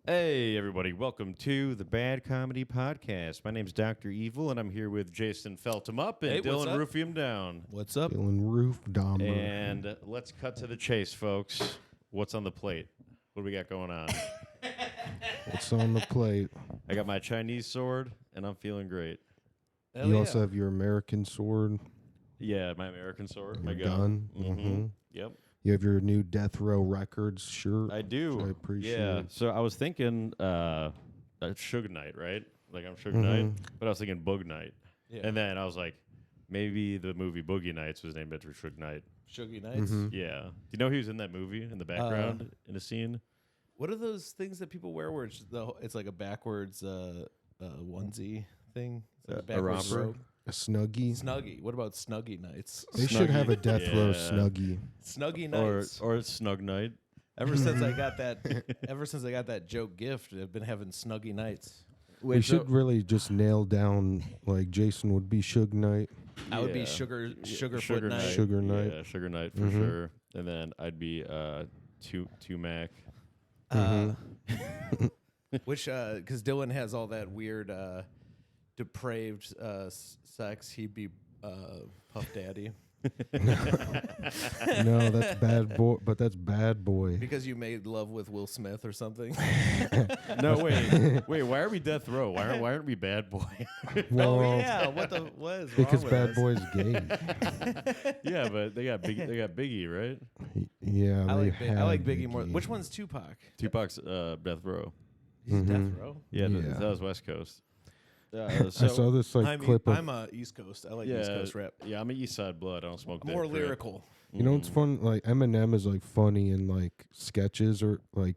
Hey, everybody. Welcome to the Bad Comedy Podcast. My name's Dr. Evil, and I'm here with Jason Felt him up and Hey, what's Dylan up? Roof him down. What's up? Dylan Roof Dahmer. And let's cut to the chase, folks. What's on the plate? What do we got going on? What's on the plate? I got my Chinese sword, and I'm feeling great. Hell You yeah. also have your American sword. Yeah, my American sword, my Your gun. gun. Yep, You have your new Death Row Records shirt. I do. which I appreciate. Yeah, so I was thinking Suge Knight, right? Like I'm Suge Knight, but I was thinking Boog Knight. Yeah. And then I was like, maybe the movie Boogie Nights was named after Suge Knight. Shuggy Nights. Yeah. Do you know he was in that movie in the background in a scene? What are those things that people wear where it's like a backwards onesie thing? It's like A backwards romper? robe. A Snuggie. Snuggie. What about Snuggie Nights? They should have a Snuggie. Death Row Yeah. Snuggie. Snuggie Or Nights. Snug Night. Ever since I got that joke gift, I've been having Snuggie Nights. We should really just nail down, like, Jason would be Suge Knight. I would be Yeah. Sugarfoot Night. Sugar Knight. Yeah, Sugar Night for sure. And then I'd be two Mac. Which, because Dylan has all that weird, depraved sex, he'd be Puff Daddy. No, that's Bad Boy, but that's Bad Boy. Because you made love with Will Smith or something. No, wait. Why are we Death Row? Why aren't we Bad Boy? Well, What is wrong because with Bad us? Boy's gay. Yeah, but they got Biggie, right? Yeah, I they like had Biggie more. Which one's Tupac? Tupac's Death Row. He's Death Row. Yeah, Yeah. That was West Coast. I saw this like clip of. I'm East Coast. I like East Coast rap. Yeah, I'm an East Side blood. I don't smoke I'm that more crap. lyrical. You know what's fun? Like Eminem is like funny in like sketches or like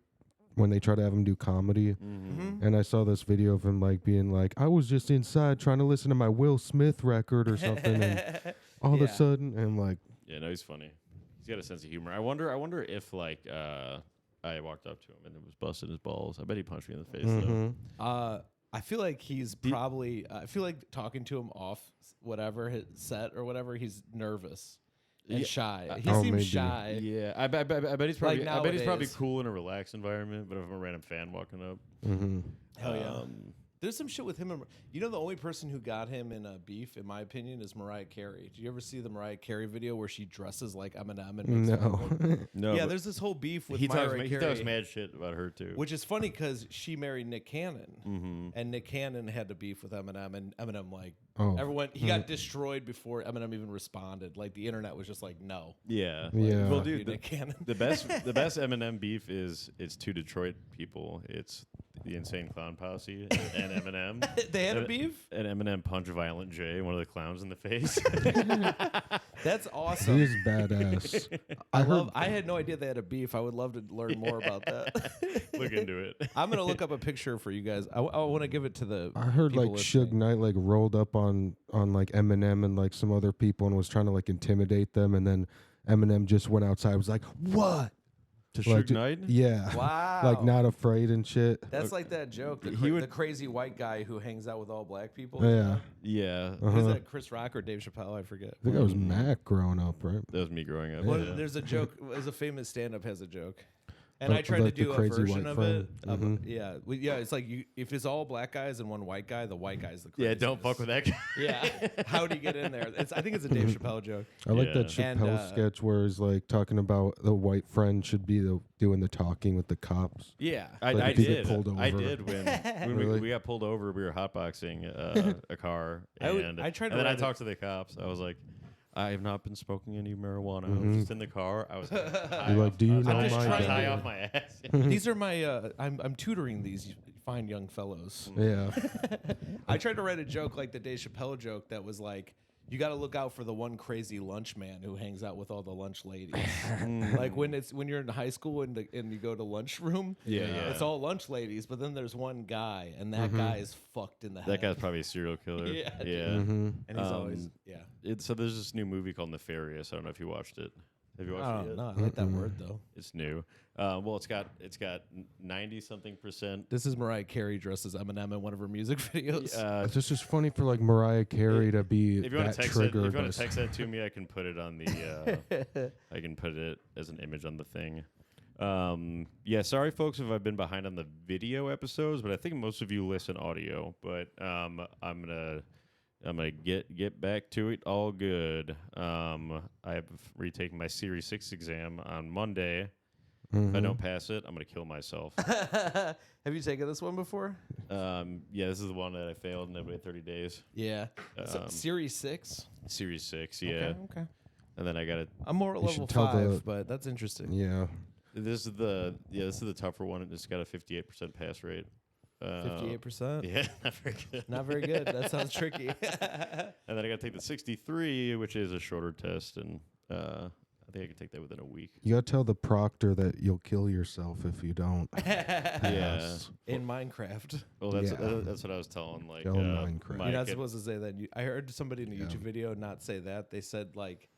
when they try to have him do comedy. And I saw this video of him like being like, I was just inside trying to listen to my Will Smith record or something, and all of a Yeah. sudden, and I'm like, Yeah, no, he's funny. He's got a sense of humor. I wonder if like I walked up to him and it was busting his balls. I bet he punched me in the face though. I feel like he's probably. I feel like talking to him off whatever his set or whatever. He's nervous and shy. He Oh, seems maybe. shy. Yeah, I bet he's probably. Like I bet he's probably nowadays. cool in a relaxed environment. But if I'm a random fan walking up, Hell yeah. There's some shit with him. You know, the only person who got him in a beef, in my opinion, is Mariah Carey. Do you ever see the Mariah Carey video where she dresses like Eminem? And makes fun of him? no. no. Yeah, but there's this whole beef with he Mariah talks. He Carey. talks mad shit about her too. Which is funny because she married Nick Cannon, and Nick Cannon had to beef with Eminem, and Eminem everyone he got destroyed before Eminem even responded. Like the internet was just like, no, yeah, Yeah. Well, fuck you, dude, Nick Cannon. the best Eminem beef is it's two Detroit people. It's the Insane Clown Posse and Eminem. They had a beef. And Eminem punched Violent J, one of the clowns, in the face. That's He awesome. is badass. I heard. I had no idea they had a beef. I would love to learn more about that. Look into it. I'm gonna look up a picture for you guys. I want to give it to the. I heard people like listening. Suge Knight like rolled up on like Eminem and like some other people and was trying to like intimidate them, and then Eminem just went outside, was like, "What?" To Like, Suge Knight? Yeah. Wow. Like not afraid and shit. That's like that joke. The crazy white guy who hangs out with all black people. Yeah. Yeah. Is that Chris Rock or Dave Chappelle? I forget. I think I was Mac growing up, right? That was me growing up. Well, yeah. there's a joke. There's a famous stand-up has a joke, and Like- I tried like to the do a crazy version white of friend. it. Yeah, yeah. It's like if it's all black guys and one white guy, the white guy's the craziest. Yeah, don't fuck with that guy. Yeah, how do you get in there? I think it's a Dave Chappelle joke. I like that Yeah. And, Chappelle sketch where he's like talking about the white friend should be doing the talking with the cops. Yeah, I Like, if you did. get pulled I over. did when Really? we got pulled over. We were hotboxing a car, I and tried to and then I write it- talked to the cops. I was like, I have not been smoking any marijuana. I was just in the car. I was high You're like, off- do you I was know just my trying dad? high off my ass. these are my. I'm tutoring these fine young fellows. Yeah. I tried to write a joke like the Dave Chappelle joke that was like, you got to look out for the one crazy lunch man who hangs out with all the lunch ladies. Like when you're in high school and you go to lunchroom, Yeah. it's all lunch ladies, but then there's one guy, and that guy is fucked in the head. That guy's probably a serial killer. Yeah, dude. yeah. Mm-hmm. and he's always So there's this new movie called Nefarious. I don't know if you watched it. Have you watched it yet? No, I like that word though. It's new. Well, it's got 90-something%. This is Mariah Carey dressed as Eminem in one of her music videos. It's just funny for like Mariah Carey to be If you want that to text it, if you triggered. want to text that to me, I can put it on the. I can put it as an image on the thing. Yeah, sorry folks if I've been behind on the video episodes, but I think most of you listen audio. But I'm gonna get back to it all good. I have retaken my Series 6 exam on Monday. If I don't pass it, I'm gonna kill myself. Have you taken this one before? Yeah, this is the one that I failed and I waited 30 days. Yeah. Series 6? Series 6, yeah. Okay. And then I got it. I'm more at level 5, but that's interesting. Yeah. This is the tougher one. It's got a 58% pass rate. 58%? Yeah, not very good. Not very good. That sounds tricky. And then I got to take the 63, which is a shorter test, and I think I can take that within a week. You gotta tell the proctor that you'll kill yourself if you don't. Yeah. In Minecraft. Well, that's what I was telling. Like, Minecraft. You're not supposed to say that. I heard somebody in a YouTube video not say that. They said like,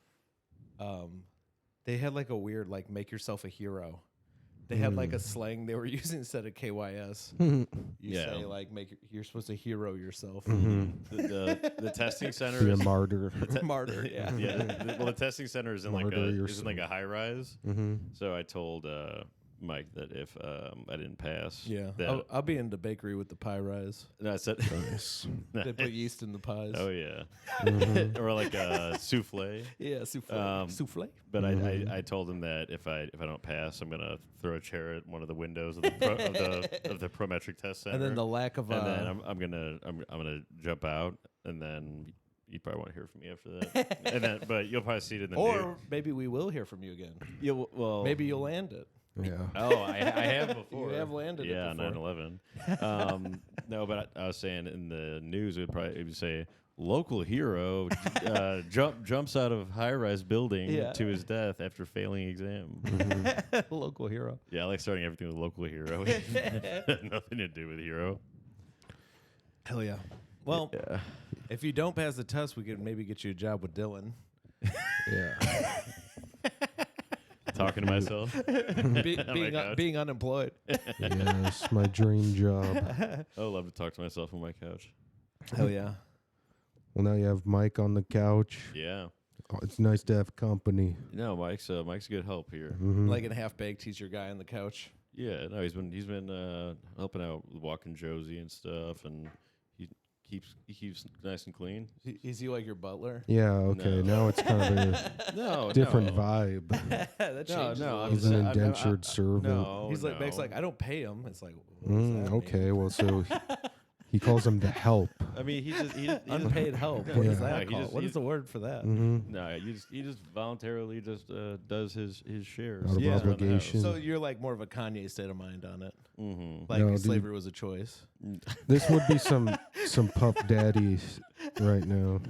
they had like a weird like make yourself a hero. They had like a slang they were using instead of KYS. You say like you're supposed to hero yourself. The testing center Be a is martyr. Martyr. Yeah. Yeah. Well, the testing center is in like a high rise. So I told Mike that if I didn't pass, Yeah, I'll be in the bakery with the pie rise. No, I said They put yeast in the pies. Oh yeah, or like a souffle. Yeah, souffle. Souffle. But I told him that if I don't pass, I'm gonna throw a chair at one of the windows of the of the Prometric test center. And then the lack of and then I'm gonna jump out, and then you probably won't hear from me after that. And then, but you'll probably see it in the news. Or maybe we will hear from you again. Well, maybe you'll land it. Yeah. Oh, I have before. You have landed it yeah, before. 9/11. No, but I was saying in the news it would say local hero jumps out of high-rise building to his death after failing exam. Local hero. Yeah, I like starting everything with local hero. Nothing to do with hero. Hell yeah. Well, if you don't pass the test, we could maybe get you a job with Dylan. Yeah. Talking to myself. Being unemployed. Yes, my dream job. I love to talk to myself on my couch. Hell yeah. Well, now you have Mike on the couch. Yeah. Oh, it's nice to have company. No, Mike's good help here. Like in Half Baked, he's your guy on the couch. Yeah, no, he's been helping out with walking Josie and stuff, and he keeps nice and clean. Is he like your butler? Yeah, okay. No. Now it's kind of a different vibe. That changes. No, He's an indentured servant. No, he's like, Meg's like, I don't pay him. It's like, what does that okay, mean? well, so he calls him the help. I mean, he just Unpaid help. What is that called? What is the word for that? No, he just voluntarily just does his share. Out of obligation. So you're like more of a Kanye state of mind on it. Mm-hmm. No, slavery was a choice. This would be some Puff Daddies right now.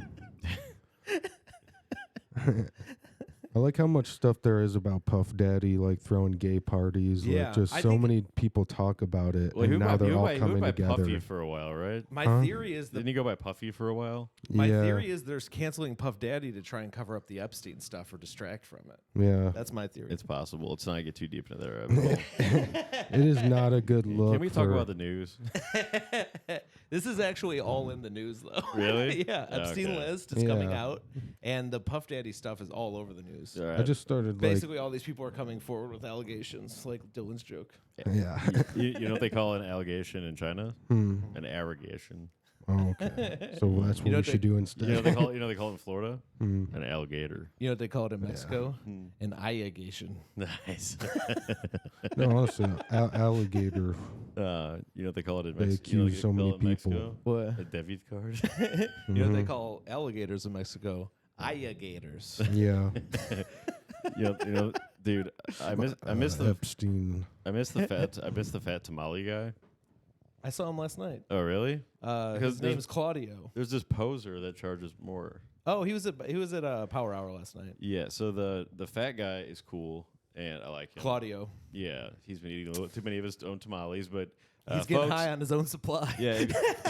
I like how much stuff there is about Puff Daddy, like throwing gay parties. Yeah, like just so many people talk about it, Well, and now they're all coming by together. Puffy for a while, right? My theory is Didn't he go by Puffy for a while? My theory is there's canceling Puff Daddy to try and cover up the Epstein stuff or distract from it. Yeah, That's my theory. It's possible. Let's not get too deep into that rabbit hole. it is not a good look. Can we talk about the news? This is actually all in the news, though. Really? Yeah. Epstein list is coming out, and the Puff Daddy stuff is all over the news. All right. I just started Basically, all these people are coming forward with allegations, like Dylan's joke. Yeah. you know what they call an allegation in China? An arrogation. Oh, okay. So that's what we should do instead. You know they call it in Florida? An alligator. You know what they call it in Mexico? An allegation. Nice. No, honestly, alligator. You know what they call it in They Mexico? accuse so many people. What? A debit card. You know what they call alligators in Mexico? Alligators. Yeah. you know, dude, I miss the Epstein. I miss the fat tamale guy. I saw him last night. Oh, really? His name is Claudio. There's this poser that charges more. Oh, he was at Power Hour last night. Yeah, so the fat guy is cool, and I like him. Claudio. Yeah, he's been eating a little too many of his own tamales, but he's getting high on his own supply. Yeah,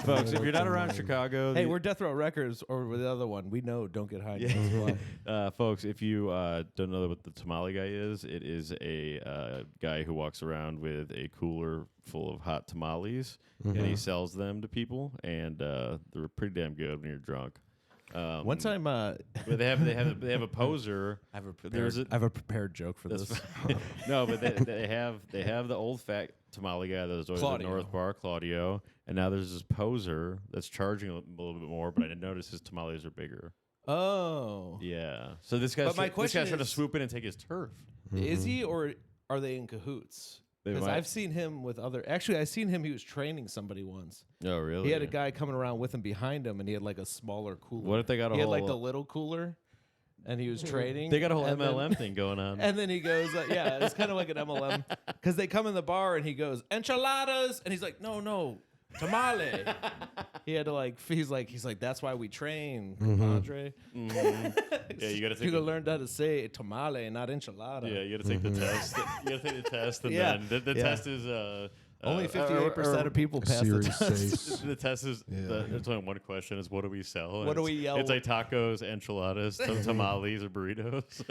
folks, if you're not around Chicago, hey, we're Death Row Records, or with the other one. We know don't get high on your own supply. Folks, if you don't know what the tamale guy is, it is a guy who walks around with a cooler full of hot tamales, and he sells them to people, and they're pretty damn good when you're drunk. One time, but they have a poser. I have a There's prepared, I have a prepared joke for this. No, but they have the old fat tamale guy that was always at North Bar, Claudio, and now there's this poser that's charging a little bit more. But I didn't notice his tamales are bigger. Oh, Yeah. So this guy's trying to swoop in and take his turf. Is he, or are they in cahoots? Because I've seen him with other. Actually, I seen him. He was training somebody once. Oh, really? He had a guy coming around with him behind him, and he had like a smaller cooler. What if they got a He whole? had like the little cooler, and he was training. They got a whole and MLM thing going on. And then he goes, yeah, it's kind of like an MLM, because they come in the bar and he goes enchiladas, and he's like, no, tamale. He had to like, he's like, that's why we train, compadre. Yeah, you got to take. You gotta learn how to say tamale, not enchilada. Yeah, you got to take the test. You got to take the test, and Yeah. then the test is only 58% of people pass the Series test. safe. The test is it's only one question: is what do we sell? What do we yell? It's like tacos, enchiladas, tamales, or burritos.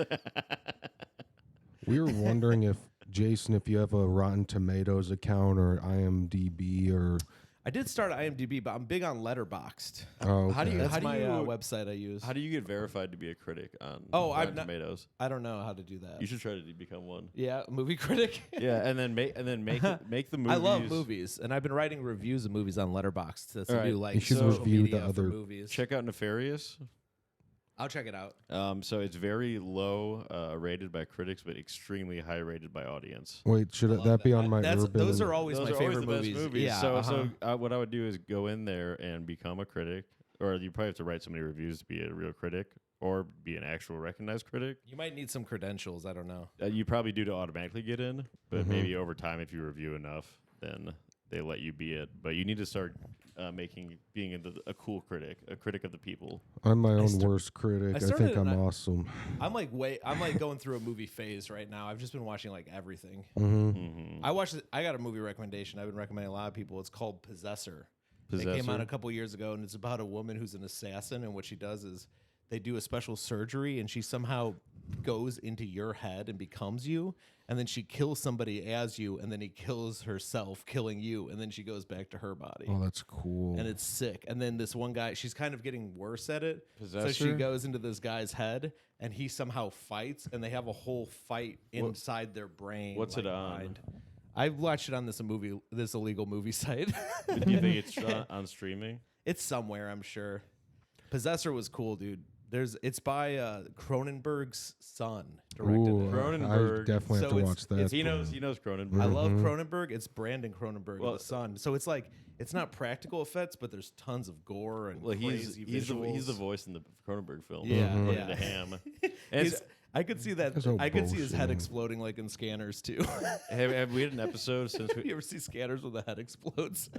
We were wondering if Jason, if you have a Rotten Tomatoes account or IMDb or. I did start IMDb, but I'm big on Letterboxd. Oh, okay. How do you? That's How do my you? website I use. How do you get verified to be a critic on Oh, Rotten Tomatoes? I don't know how to do that. You should try to become one. Yeah, movie critic. Yeah, and then make the movies. I love movies, and I've been writing reviews of movies on Letterboxd. That's a new like You should social review media the for other- movies. Check out Nefarious. I'll check it out. So it's very low rated by critics, but extremely high rated by audience. Wait, should that be on my urban? Those are always Those my are favorite always the movies. best movies. Yeah, So what I would do is go in there and become a critic, or you probably have to write so many reviews to be a real critic, or be an actual recognized critic. you might need some credentials. I don't know. You probably do to automatically get in, but maybe over time, if you review enough, then they let you be it. But you need to start being a cool critic, a critic of the people. I'm my own worst critic. I started think I'm awesome. I'm like going through a movie phase right now. I've just been watching like everything. Mm-hmm. I got a movie recommendation I've been recommending a lot of people. It's called Possessor. It Possessor? came out a couple years ago, and it's about a woman who's an assassin, and what she does is they do a special surgery, and she somehow goes into your head and becomes you, and then she kills somebody as you, and then he kills herself, killing you, and then she goes back to her body. Oh, that's cool. And it's sick. And then this one guy, she's kind of getting worse at it. So she Possessor? goes into this guy's head, and he somehow fights, and they have a whole fight inside their brain. What's like, it on? mind. I watched it on this illegal movie site. Do you think it's on streaming? It's somewhere, I'm sure. Possessor was cool, dude. It's by Cronenberg's son. Directed Ooh, it. Cronenberg. I definitely have So to it's- watch that. it's- He knows Cronenberg. I love Cronenberg. It's Brandon Cronenberg, Well, the son. So it's like it's not practical effects, but there's tons of gore and Well, crazy he's the visuals. voice in the Cronenberg film. Yeah, according yeah. to Ham. And His- I could see that. That's so I could see his head bullshit. exploding like in Scanners too. have we had an episode since you we ever see Scanners when the head explodes?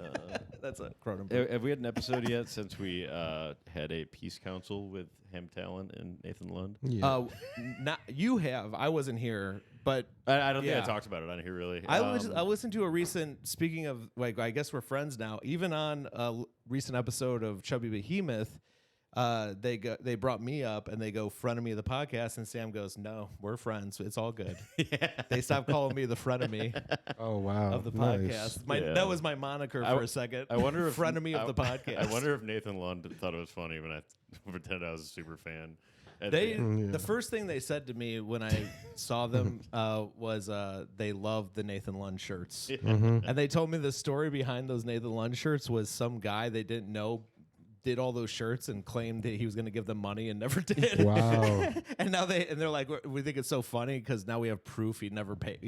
That's a Cronenberg. have we had an episode yet since we had a peace council with Ham Talent and Nathan Lund? Yeah. Not you have. I wasn't here, but I don't think Yeah. I talked about it on here really. I listened to a recent. Speaking of, like, I guess we're friends now. Even on a recent episode of Chubby Behemoth, they brought me up and they go frenemy of the podcast, and Sam goes, "No, we're friends. It's all good." They stopped calling me the frenemy Oh wow. of the Nice. podcast. That was my moniker for a second. I wonder if frenemy of the podcast. I wonder if Nathan Lund thought it was funny when I pretended I was a super fan. The first thing they said to me when I saw them was they loved the Nathan Lund shirts. And they told me the story behind those Nathan Lund shirts was some guy they didn't know did all those shirts and claimed that he was going to give them money and never did. Wow. And now they're like, we think it's so funny because now we have proof he never paid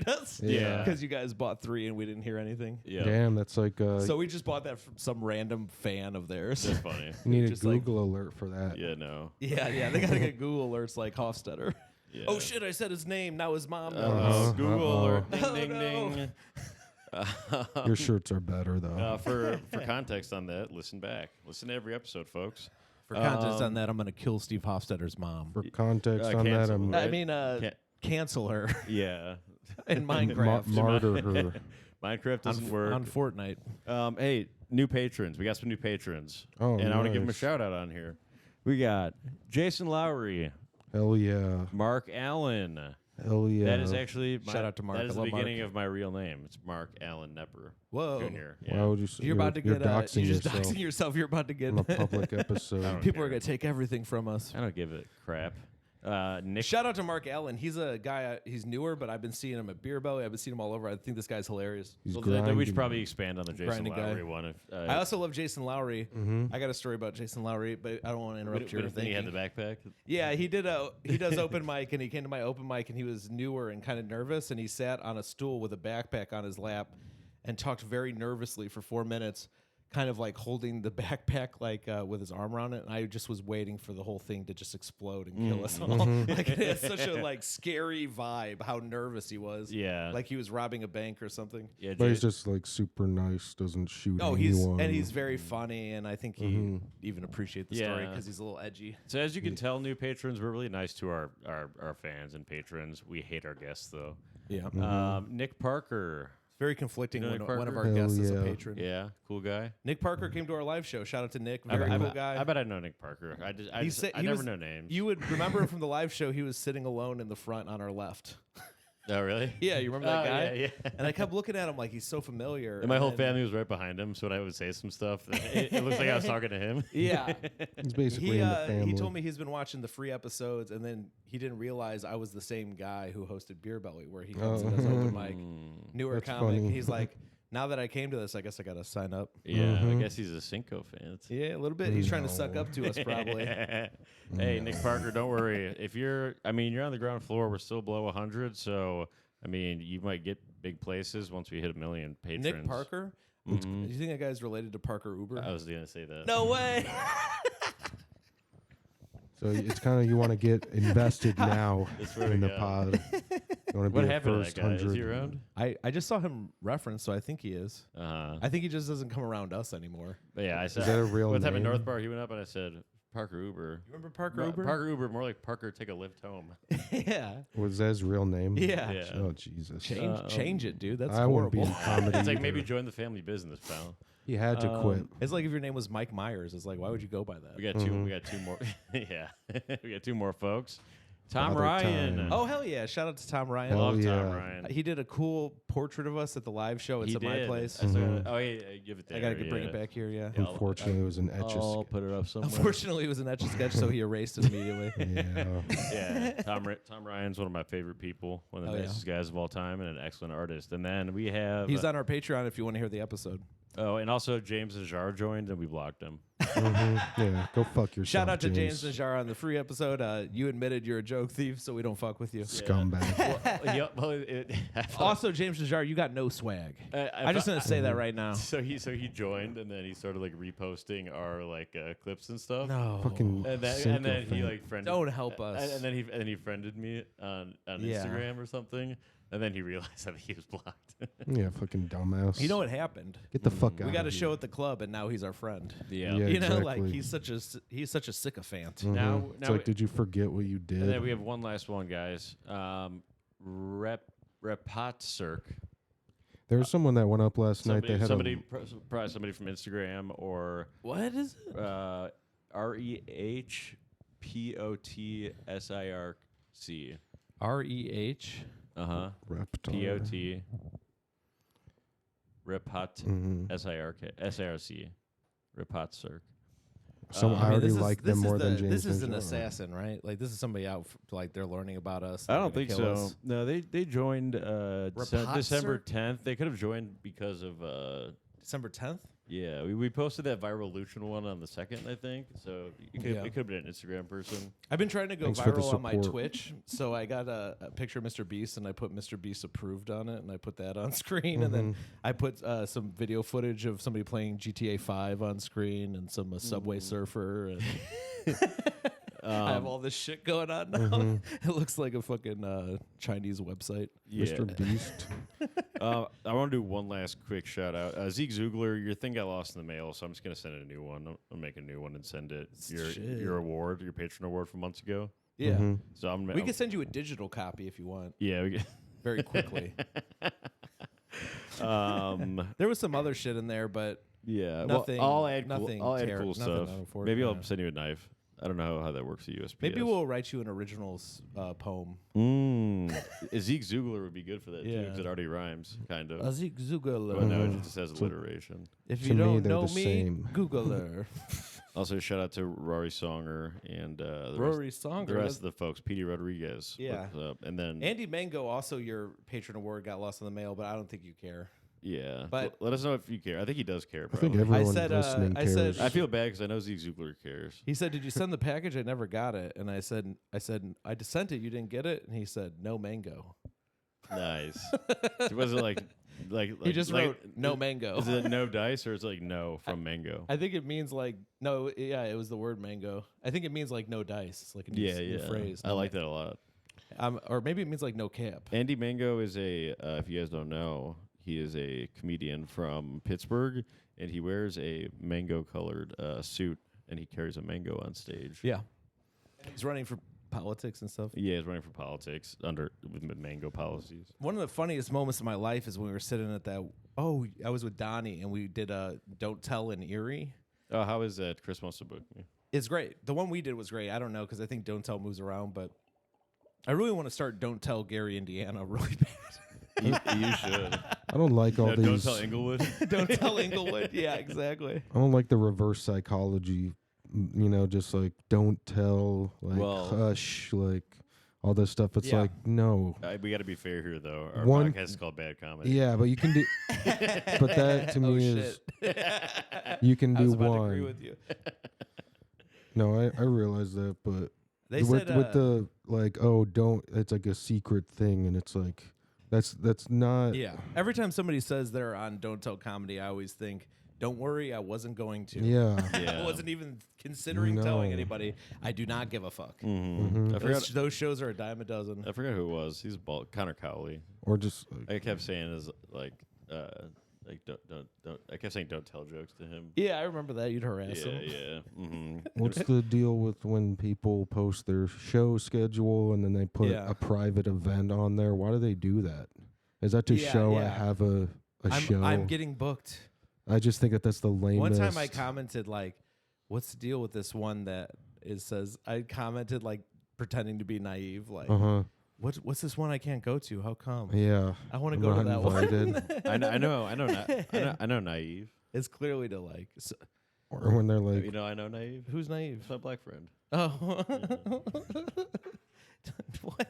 us. Yeah. Because you guys bought 3 and we didn't hear anything. Yeah, Damn, that's like So we just bought that from some random fan of theirs. that's funny. you need a just like- Google alert for that. Yeah, no. Yeah, they gotta get Google alerts like Hofstetter. Yeah. Oh shit, I said his name. Now his mom knows. Oh, Google Uh-oh. alert. Ding, Oh, ding, no. ding. Your shirts are better though. For context on that, listen back. Listen to every episode, folks. For context on that, I'm gonna kill Steve Hofstetter's mom. For context on that, cancel, I'm right? I mean, Can't- cancel her Yeah. in Minecraft. martyr her. Minecraft doesn't work. on Fortnite. Hey, new patrons. We got some new patrons. Oh, and I want to give them a nice. shout out on here. We got Jason Lowry, Hell yeah. Mark Allen, Hell yeah. That is actually Shout out to Mark. That is I the love Mark. beginning of my real name. It's Mark Allen Nepper Whoa. Jr. Why Yeah. would you say You're about to you're get doxing you're just yourself doxing yourself. You're about to get on a public episode? people are care. gonna take everything from us. I don't give a crap. Nick. Shout out to Mark Allen. He's a guy. He's newer, but I've been seeing him at Beer Belly. I've been seeing him all over. I think this guy's hilarious. He's Well, grinding. we should probably expand on the Jason Grinding guy. Lowry one. If, I also love Jason Lowry. Mhm. I got a story about Jason Lowry, but I don't want to interrupt your when he had the thinking. backpack. Yeah, he does open mic, and he came to my open mic, and he was newer and kind of nervous, and he sat on a stool with a backpack on his lap and talked very nervously for 4 minutes, kind of like holding the backpack like with his arm around it, and I just was waiting for the whole thing to just explode and kill us all. Like it had such a like scary vibe, how nervous he was. Yeah. Like he was robbing a bank or something. Yeah, But he's just like super nice, doesn't shoot Oh, anyone. he's very funny, and I think he even appreciate the story Yeah. because he's a little edgy. So as you can tell, new patrons, we're really nice to our fans and patrons. We hate our guests though. Yeah, Nick Parker. very conflicting You know when Nick one of our Parker? Hell guests is a yeah. patron. Yeah, cool guy. Nick Parker came to our live show. Shout out to Nick, I very bet- cool guy. I bet I know Nick Parker. I never know names. You would remember him from the live show. He was sitting alone in the front on our left. Oh, really? Yeah, you remember that guy? Yeah, yeah. And I kept looking at him like he's so familiar. And my whole then- family was right behind him, so when I would say some stuff, it looks like I was talking to him. Yeah. He's basically in the family. He told me he's been watching the free episodes, and then he didn't realize I was the same guy who hosted Beer Belly, where he comes and does open mic, newer That's comic. funny. He's like, now that I came to this, I guess I got to sign up. Yeah, I guess he's a Cinco fan. Yeah, a little bit. He's trying to suck up to us, probably. Hey, Nick Parker, don't worry. If you're on the ground floor. We're still below 100, so I mean, you might get big places once we hit 1 million patrons. Nick Parker? Mhm. Do you think that guy's related to Parker Uber? I was gonna say that. No way. So it's kind of you want to get invested now That's where in we the go. pod. You want to What be the happened to first that guy? Is 100. he around? I just saw him referenced, so I think he is. I think he just doesn't come around us anymore. But yeah, I said. that a real One time in name? North Bar, he went up and I said, Parker Uber. You remember Parker Uber? Parker Uber, more like Parker take a lift home. Yeah. Was that his real name? Yeah. Yeah. Oh Jesus. Change it, dude. That's I wouldn't be horrible. in comedy. It's like either. maybe join the family business, pal. He had to quit. It's like if your name was Mike Myers. It's like, why would you go by that? We got two. We got two more. Yeah, we got two more folks. Tom Father Ryan. Time. Oh, hell yeah. Shout out to Tom Ryan. Hell Love Tom yeah. Ryan. He did a cool portrait of us at the live show. It's He at my did. place. I saw- Mhm. Oh, yeah, give it there. I got to bring yeah. it back here, yeah. Yeah, I'll- Unfortunately, it was an etch. I'll put it up somewhere. Unfortunately, it was an etch a sketch, so he erased it immediately. Yeah. Yeah, Tom Ryan's one of my favorite people, one of the Oh, yeah. nicest guys of all time, and an excellent artist. And then we have He's on our Patreon if you want to hear the episode. and also James Najar joined, and we blocked him. Yeah. Go fuck yourself. Shout out to James Najar on the free episode. You admitted you're a joke thief, so we don't fuck with you. Scumbag. Also, James Najar, you got no swag. I'm just gonna say that right now. So he joined, and then he started like reposting our like clips and stuff. No, Fucking. And Cinco then he fan. like friended. Don't help us. And then he friended me on Yeah. Instagram or something. And then he realized that he was blocked. Yeah, fucking dumbass. You know what happened? Get the fuck out. We got a of show at the club, and now he's our friend. Yeah. Yeah. You know, like exactly. he's such a sycophant. Mhm. Now It's like, did you forget what you and then did? we have one last one, guys. Repotcirc. There was someone that went up last night. They had somebody probably somebody from Instagram or What is it? REHPOTSIRC. REH. Uh-huh. Reptar. POT. Repot Mhm. SIRC. Repotcirc. So I already this is- like this them is more the- than James. This is an Najar. assassin, right? Like this is somebody out, like they're learning about us. I they're don't gonna think kill so. us. No, they joined December Repotcirc? 10th. They could have joined because of December 10th. yeah, we posted that viral Lucian one on the 2nd, I think. So it could have been an Instagram person. I've been trying to go Thanks for the viral on my support. Twitch, so I got a picture of Mr. Beast and I put Mr. Beast approved on it, and I put that on screen, and then I put some video footage of somebody playing GTA 5 on screen and some Subway Surfer, and I have all this shit going on now. It looks like a fucking Chinese website. Mr. Beast. I want to do one last quick shout out. Zeke Zugler, your thing got lost in the mail, so I'm just gonna send a new one. I'll make a new one and send it. Shit. Your award, your patron award from months ago. Yeah, So we can send you a digital copy if you want, yeah. We can, very quickly. um. There was some other shit in there, but Yeah. Nothing- Well, I'll add nothing cool nothing stuff. unfortunate, Maybe I'll yeah. send you a knife. I don't know how that works at USPS. Maybe we'll write you an original poem. Zeke Zugler would be good for that too, Yeah. because it already rhymes, kind of. Zeke Zugler. But no, it just has alliteration. If To you me, don't they're know the me, same. Google her. Also, shout out to Rory Songer and Rory the Songer. rest of the folks. Petey Rodriguez. Yeah. And then Andy Mango, also your patron award, got lost in the mail, but I don't think you care. yeah, But- let us know if you care. I think he does care. I think Probably. everyone said, listening I cares. said- I feel bad because I know Zeke Zugler cares. He said, "Did you send the package? I never got it." And I said, "I just sent it. You didn't get it." And he said, "No mango." Nice. Was it like He just like, wrote "no mango." Is it no dice or is it like no from mango? I think it means like no. Yeah, it was the word mango. I think it means like no dice. It's like a new, new phrase. I like that a lot. Or maybe it means like no cap. Andy Mango is if you guys don't know, he is a comedian from Pittsburgh, and he wears a mango-colored suit, and he carries a mango on stage. Yeah, he's running for politics and stuff. Yeah, he's running for politics with mango policies. One of the funniest moments of my life is when we were sitting at that. Oh, I was with Donnie and we did a Don't Tell in Erie. Oh, how is that? Chris wants to book me. It's great. The one we did was great. I don't know because I think Don't Tell moves around, but I really want to start Don't Tell Gary, Indiana, really bad. You should. I don't like all No, these. don't tell Inglewood. Don't Tell Inglewood. Yeah, exactly. I don't like the reverse psychology. Just like don't tell, like hush, like all this stuff. It's Yeah. like no. We got to be fair here, though. Our One- podcast is called Bad Comedy. Yeah, but you can do. But that to me is you can I was do about to one. agree with you. No, I realize that, but They with said with the like, oh, don't. It's like a secret thing, and it's like that's not. yeah. Every time somebody says they're on Don't Tell Comedy, I always think, "Don't worry, I wasn't going to." Yeah. Yeah. I wasn't even considering No. telling anybody. I do not give a fuck. Mm-hmm. I forgot. Those shows are a dime a dozen. I forgot who it was. He's bald. Connor Cowley. Or just I kept saying is like don't. I kept saying don't tell jokes to him. Yeah, I remember that. You'd harass Yeah, them. yeah. Mm-hmm. what's the deal with when people post their show schedule and then they put Yeah. a private event on there? Why do they do that? Is that to Yeah, show I yeah. have a show? I'm getting booked. I just think that's the lamest. One time I commented like, "What's the deal with this one that it says?" I commented like pretending to be naive, like, "What's this one I can't go to? How come?" Yeah. I want to I'm go to not that invited. one. I know naive. It's clearly to like, Or when they're like, I know naive. who's naive? It's my black friend. Oh, what?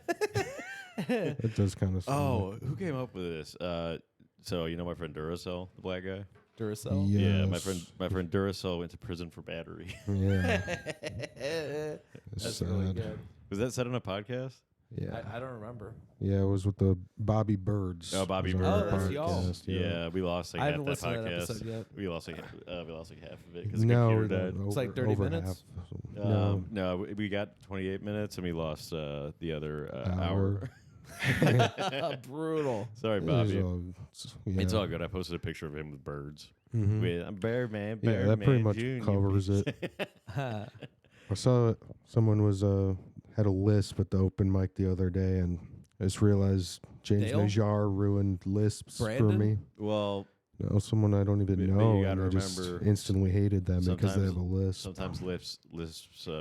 it does kind of. Oh, who came up with this? So my friend Duracell, the black guy. Duracell. Yeah, Yes. my friend Duracell went to prison for battery. Yeah. That's sad. really good. Was that said on a podcast? Yeah. I don't remember. Yeah, it was with the Bobby Birds. Oh, Bobby was our Birds. Oh, that's y'all. podcast, Yeah, we lost like I half haven't that listened to that podcast. episode yet. We lost like half of it because the No, computer died. over, It's like 30 over minutes? half. No. No, we got 28 minutes and we lost the other Hour. hour. Brutal. Sorry, It was Bobby. yeah. It's all good. I posted a picture of him with birds. Mhm. With I'm Bearman. Yeah, that pretty Bearman much Jr. covers it. I saw someone was had a lisp at the open mic the other day, and I just realized James Dale? Najar ruined lisps for Brandon? me. Well, No, someone I don't even But you know, gotta and I just remember, instantly hated them because they have a lisp. sometimes lisps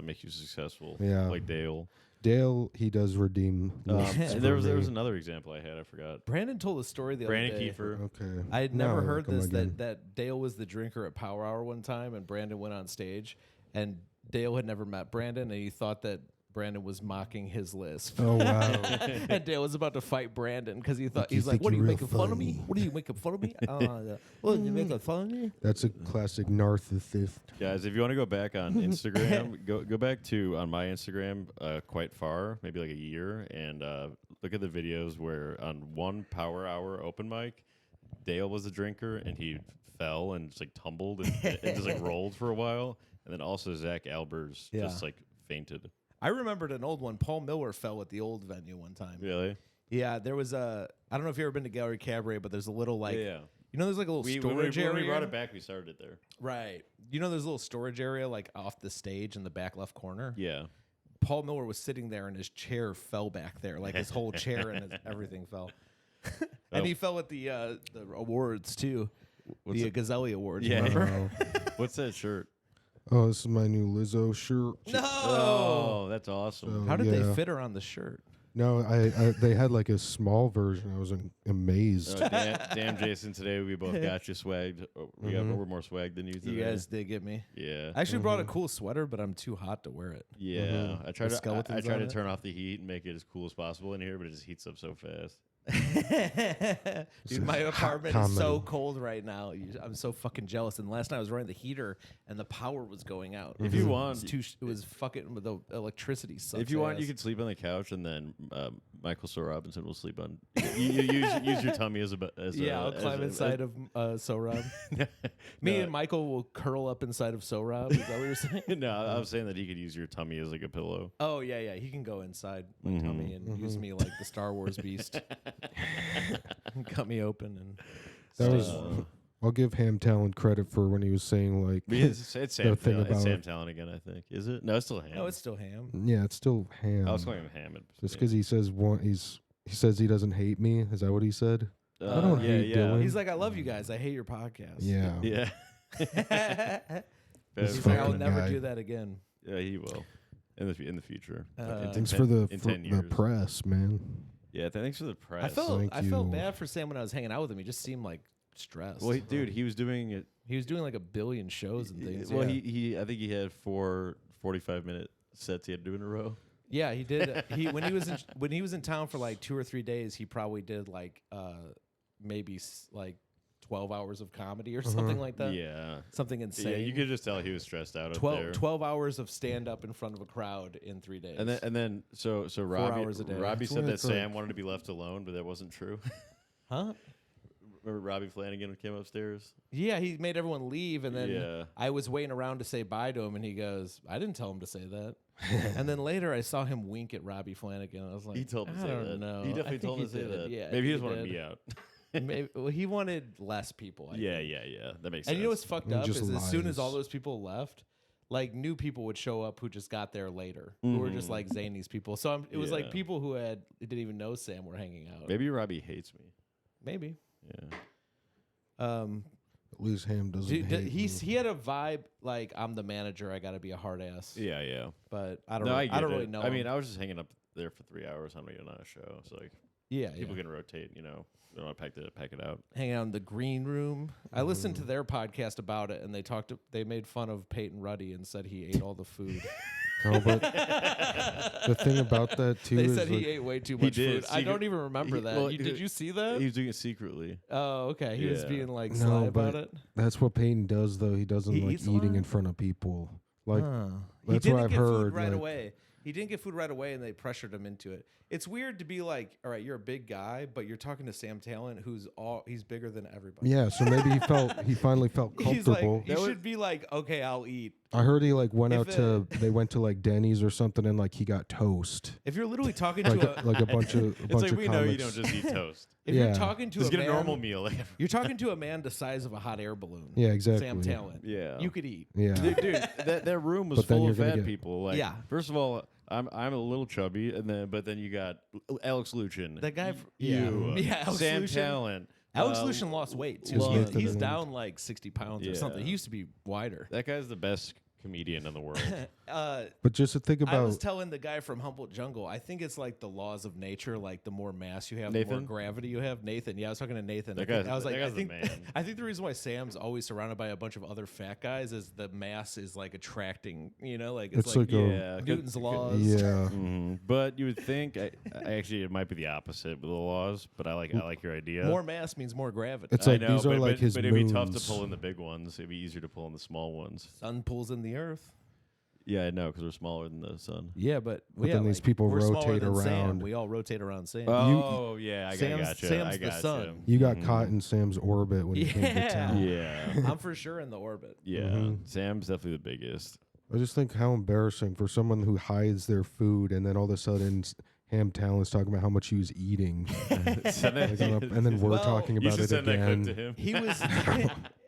make you successful. Yeah. Like Dale. Dale, he does redeem. lisps There for was me. another example I had. I forgot. Brandon told a story the Brandon other day. Kiefer. Okay. I had Now never I heard like him this again. that Dale was the drinker at Power Hour one time, and Brandon went on stage, and Dale had never met Brandon, and he thought that Brandon was mocking his lisp. Oh wow. And Dale was about to fight Brandon because he thought Like, you he's like, think "What are you you're real making fun of me? funny." What are you making fun of me? What are you making fun of me?" That's a classic narcissist. Guys, if you want to go back on Instagram, go back to on my Instagram quite far, maybe like a year, and look at the videos where on one Power Hour open mic, Dale was the drinker and he fell and just like tumbled and just like rolled for a while, and then also Zach Albers Yeah. just like fainted. I remembered an old one. Paul Miller fell at the old venue one time. Really? Yeah, there was a. I don't know if you've ever been to Gallery Cabaret, but there's a little like. Yeah. You know, there's like a little storage when area. we brought it back, we started it there. Right. You know, there's a little storage area like off the stage in the back left corner. Yeah. Paul Miller was sitting there, and his chair fell back there. Like his whole chair and everything fell. And he fell at the awards too, What's the it? Gazelle Awards. Yeah. Remember? Wow. What's that shirt? Oh, this is my new Lizzo shirt. No. Oh, that's awesome. So, How did they yeah. fit her on the shirt? No, they had like a small version. I was amazed. Damn, Jason, today we both got you swagged. We're more swagged than you today. You guys did get me. Yeah. I actually brought a cool sweater, but I'm too hot to wear it. Yeah. I try The to skeletons on it? turn off the heat and make it as cool as possible in here, but it just heats up so fast. Dude, my Hot apartment is so comedy. cold right now. I'm so fucking jealous. And last night I was running the heater and the power was going out. If you want, it was fucking the electricity sucks. if you want, you ass. can sleep on the couch, and then Michael So Robinson will sleep on. You use your tummy as I'll climb inside of Sohrab. Me and Michael will curl up inside of Sohrab. Is that what you're saying? No, I was saying that he could use your tummy as like a pillow. Oh yeah. He can go inside my tummy and use me like the Star Wars beast. Cut me open and. That was. I'll give Ham Talent credit for when he was saying like. It's Sam thing Talent. It's about Sam it. Talent again, I think. Is it? No, it's still Ham. No, it's still Ham. Yeah, it's still Ham. I was calling him Ham. Just because he says he says he doesn't hate me. Is that what he said? I don't hate Dylan. He's like, I love you guys. I hate your podcast. Yeah. Yeah. This He's like, I'll fucking never guy. do that again. Yeah, he will. In the future. Thanks for the 10 years. press, man. Yeah, thanks for the press. I felt you. bad for Sam when I was hanging out with him. He just seemed like stressed. Well, dude, he was doing it. He was doing like 1 billion shows and things. Well, yeah. I think he had 4 45-minute sets he had to do in a row. Yeah, he did. When he was in town for like 2 or 3 days, he probably did like maybe like 12 hours of comedy or something like that. Yeah. Something insane. Yeah, you could just tell he was stressed out 12, up there. 12 hours of stand up in front of a crowd in 3 days. And then so Robbie, hours a day. Robbie said Well, that that's like- Sam wanted to be left alone, but that wasn't true. Huh? Remember Robbie Flanagan came upstairs? Yeah, he made everyone leave, and then Yeah. I was waiting around to say bye to him, and he goes, "I didn't tell him to say that." And then later, I saw him wink at Robbie Flanagan. I was like, He told him to I say don't that. know. He I definitely think told him to say did. that. Yeah, Maybe he I just think wanted did. me out. Maybe, well, he wanted less people. I Yeah. think. That makes sense. And you know what's fucked He up just is as soon as all lies. those people left, like new people would show up who just got there later, who were just like Zany's people. So it was like Yeah. people who didn't even know Sam were hanging out. Maybe Robbie hates me. Maybe. Yeah. At least Ham doesn't Dude, hate me. he had a vibe like I'm the manager. I got to be a hard ass. Yeah. But I don't. No, I get don't it. really know. I mean, him. I was just hanging up there for 3 hours on a show. So like yeah, people can rotate, you know. They don't want to pack it out. hanging out in the green room. I listened to their podcast about it, and they made fun of Peyton Ruddy and said he ate all the food. Oh, but the thing about that too They is said like, he ate way too He much did. food. I don't even remember that. he- Did you see that? He was doing it secretly. Oh, okay. He was Yeah. being like No, sly about but it. that's what Peyton does though. He doesn't He like eats a eating lot? in front of people. Like He that's didn't what I've get heard. food right like- away. He didn't get food right away, and they pressured him into it. It's weird to be like, all right, you're a big guy, but you're talking to Sam Talent, he's bigger than everybody. Yeah, so maybe he finally felt He's like, comfortable. you should be like, okay, I'll eat. I heard he like went If out to they went to like Denny's or something and like he got toast. If you're literally talking Like to like a bunch of It's like we know you comics. don't just eat toast. if yeah. you're talking to Just a get man, a normal meal. Like, you're talking to a man the size of a hot air balloon. Yeah, exactly. Sam Talent. Yeah. You could eat. Yeah. dude, that room was But then full you're of gonna fat get- people. Like, Yeah. First of all, I'm a little chubby, but then you got Alex Luchin. That guy. You. Yeah, Alex Sam Luchin. Talent. Alex Luchin lost weight too. Love- He's down like 60 pounds or Yeah. something. He used to be wider. That guy's the best comedian in the world. But just to think I was about telling the guy from Humboldt Jungle, I think it's like the laws of nature. Like the more mass you have, the more Nathan? gravity you have. Nathan, yeah, I was talking to Nathan. That I was guy's- like, that I guy's the think, man. I think the reason why Sam's always surrounded by a bunch of other fat guys is the mass is like attracting. You know, like it's like a Yeah, Newton's laws. yeah. But you would think, actually, it might be the opposite with the laws. But I like your idea. More mass means more gravity. It's I like know, these are but, like his but it'd be tough to moons. pull in the big ones. It'd be easier to pull in the small ones. Sun pulls in the earth. Yeah, I know, because we're smaller than the sun. Yeah, but then these people we're smaller rotate than Sam. around. We all rotate around Sam. Oh, yeah, I Sam's- gotcha. Sam's I the gotcha. sun. You got caught in Sam's orbit when he came to Yeah. town. Yeah. I'm for sure in the orbit. Yeah. Mhm. Sam's definitely the biggest. I just think how embarrassing for someone who hides their food and then all of a sudden Ham Talent's talking about how much he was eating. Send that- and then we're Well, talking you about should it send that clip again. to him. He was.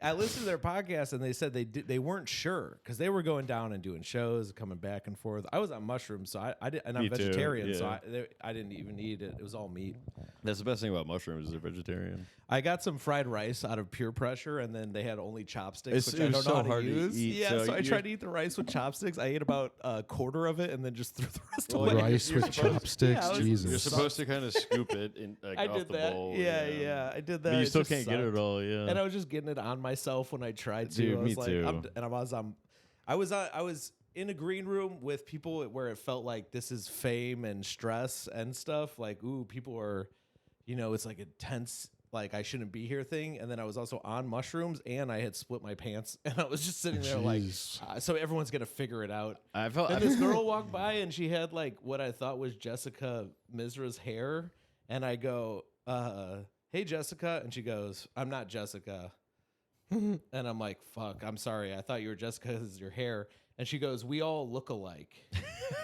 I listened to their podcast and they said they weren't sure because they were going down and doing shows, coming back and forth. I was on mushrooms, so I did, and I'm Me too, vegetarian, so yeah. I didn't even eat it. It was all meat. That's the best thing about mushrooms is they're vegetarian. I got some fried rice out of peer pressure, and then they had only chopsticks, It which I was don't so know how hard to to use. eat, Yeah, so so I you're- tried to eat the rice with chopsticks. I ate about a quarter of it, and then just threw the rest Well, away. Rice you're with supposed- chopsticks, Yeah, I was- Jesus. You're supposed to kind of scoop it in, like, I off did the that. bowl. Yeah, I did that. But you It still just can't get it sucked. all, yeah. And I was just getting it on myself when I tried to. Dude, I me was like, too. I was in a green room with people where it felt like this is fame and stress and stuff. Like, ooh, people are, it's like a tense, like I shouldn't be here thing. And then I was also on mushrooms and I had split my pants and I was just sitting there Jeez. like, so everyone's gonna figure it out. I felt And this girl walked by and she had like what I thought was Jessica Misra's hair. And I go, hey, Jessica. And she goes, I'm not Jessica. And I'm like, fuck, I'm sorry. I thought you were Jessica because it's your hair. And she goes, we all look alike.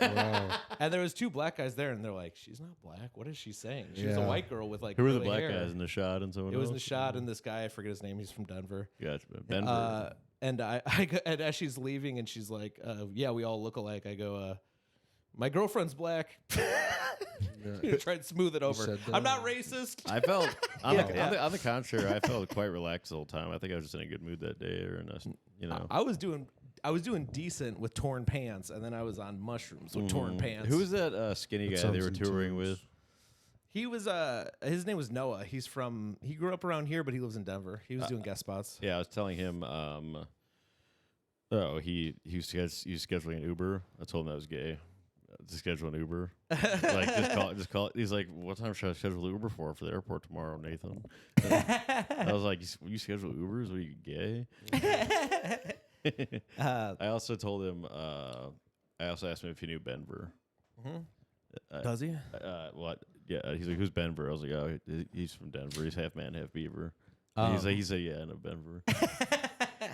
Wow. And there was two black guys there, and they're like, she's not black. What is she saying? She was a Yeah. white girl with like Who were the curly black hair. guys in the shot and someone It was else? Nishad and this guy. I forget his name. He's from Denver. Gotcha. Denver. And and as she's leaving, and she's like, yeah, we all look alike. I go, my girlfriend's black. Try to smooth it over. said I'm that. not racist. I felt on, Yeah. on the contrary, I felt quite relaxed the whole time. I think I was just in a good mood that day, or in a, I was doing decent with torn pants, and then I was on mushrooms with torn pants. Who was that skinny That guy they sounds were touring intense. with? He was his name was Noah. He grew up around here, but he lives in Denver. He was doing guest spots. Yeah, I was telling him. He was scheduling an Uber. I told him that was gay. To schedule an Uber, like just call it. He's like, "What time should I schedule Uber for the airport tomorrow, Nathan?" I was like, "You schedule Ubers? Are you gay?" I also told him. I also asked him if he knew Benver. Does he? What? Yeah, he's like, "Who's Benver?" I was like, "Oh, he's from Denver. He's half man, half beaver." Oh. He said, "Yeah, I know Benver."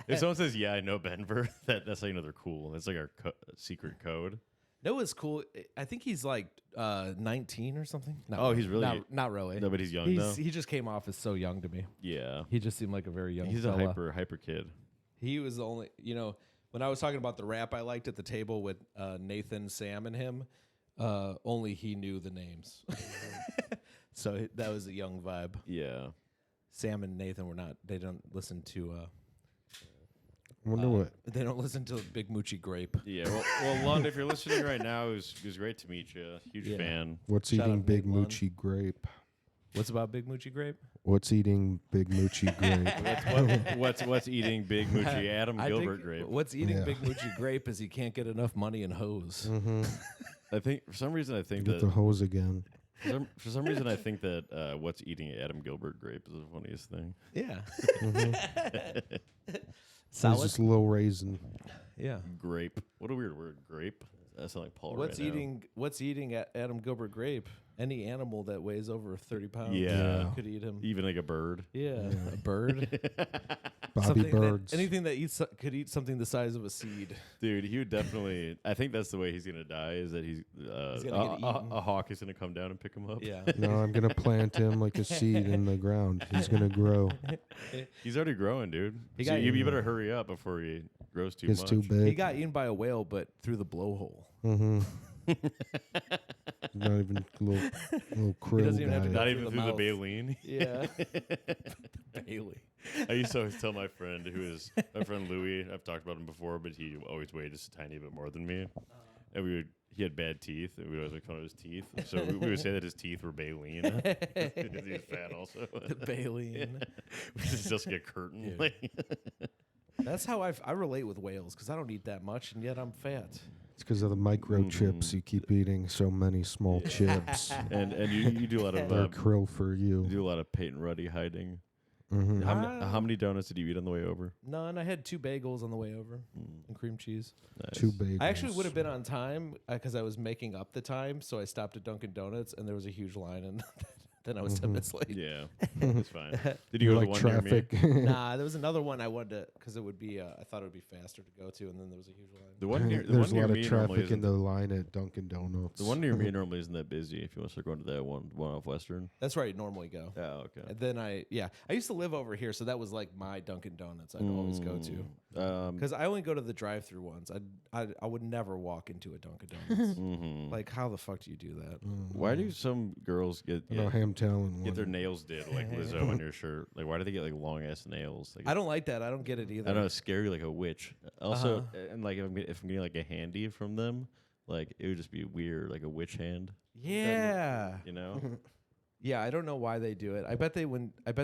If someone says, "Yeah, I know Benver," that's how you know they're cool. That's like our secret code. Noah's cool. I think he's like 19 or something. No, Oh, he's really not really. No, but he's young though. He just came off as so young to me. Yeah, He just seemed like a very young. he's fella. a hyper kid. He was the only. When I was talking about the rap I liked at the table with Nathan, Sam, and him, only he knew the names. So that was a young vibe. Yeah. Sam and Nathan were not. They don't listen to. I wonder what. They don't listen to Big Moochie Grape. Yeah. Well, Lund, if you're listening right now, it was great to meet you. Huge Yeah. fan. What's Shout eating out Big Nate Lund. Moochie Grape? What's about Big Moochie Grape? What's eating Big Moochie Grape? What's eating Big Moochie? Adam I Gilbert think grape. What's eating Yeah. Big Moochie Grape is he can't get enough money and hose. I think for some reason Get the hose again. for some reason I think that what's eating Adam Gilbert grape is the funniest thing. Yeah. It's Solid. just low raisin. Yeah. Grape. What a weird word. Grape. That sounds like Paul. What's right now. eating? What's eating at Adam Gilbert Grape? Any animal that weighs over 30 pounds. Yeah. Could eat him. Even like a bird. Yeah. A bird. Bobby Something that- Birds. anything that could eat something the size of a seed. Dude, he would definitely. I think that's the way he's gonna die. Is that he's He's gonna get eaten. a hawk is gonna come down and pick him up. Yeah. No, I'm gonna plant him like a seed in the ground. He's gonna grow. He's already growing, dude. He So got you eaten. better hurry up before he grows too It's much. too big. He got eaten by a whale, but through the blowhole. Mm-hmm. Not even a little krill doesn't even have to guy. Not through even the through the mouth. baleen. Yeah. Bailey. I used to always tell my friend my friend Louis. I've talked about him before, but he always weighed just a tiny bit more than me. And he had bad teeth, and we would always make fun of his teeth. So we would say that his teeth were baleen. Because he was fat also. The baleen. We just get curtain. Yeah. That's how I relate with whales because I don't eat that much, and yet I'm fat. It's because of the microchips. You keep eating so many small chips. and you do a lot They're of krill for you. you do a lot of Peyton Ruddy hiding. Mm-hmm. How many donuts did you eat on the way over? None. I had 2 bagels on the way over and cream cheese. Nice. 2 bagels. I actually would have been on time because I was making up the time, so I stopped at Dunkin' Donuts, and there was a huge line, and Then I was 10 minutes late. Yeah, it's fine. Did you You're go to like the one near me? traffic. Nah, there was another one I wanted to, because it would be, I thought it would be faster to go to, and then there was a huge line. The one near the There's one a near lot of me normally traffic in isn't the line at Dunkin' Donuts. the one near me normally isn't that busy. If you want to start going to that one off Western. That's where I normally go. Oh, okay. And then I used to live over here, so that was like my Dunkin' Donuts I'd always go to. Because I only go to the drive-through ones. I would never walk into a Dunkin' Donuts. Like, how the fuck do you do that? Why do some girls get I know Hamtown their one. nails did like Lizzo on your shirt? Like, why do they get like long ass nails? Like, I don't like that. I don't get it either. I know it's scary, like a witch. Also, and like if I'm getting like a handy from them, like it would just be weird, like a witch hand. Yeah. You know? Yeah, I don't know why they do it. I bet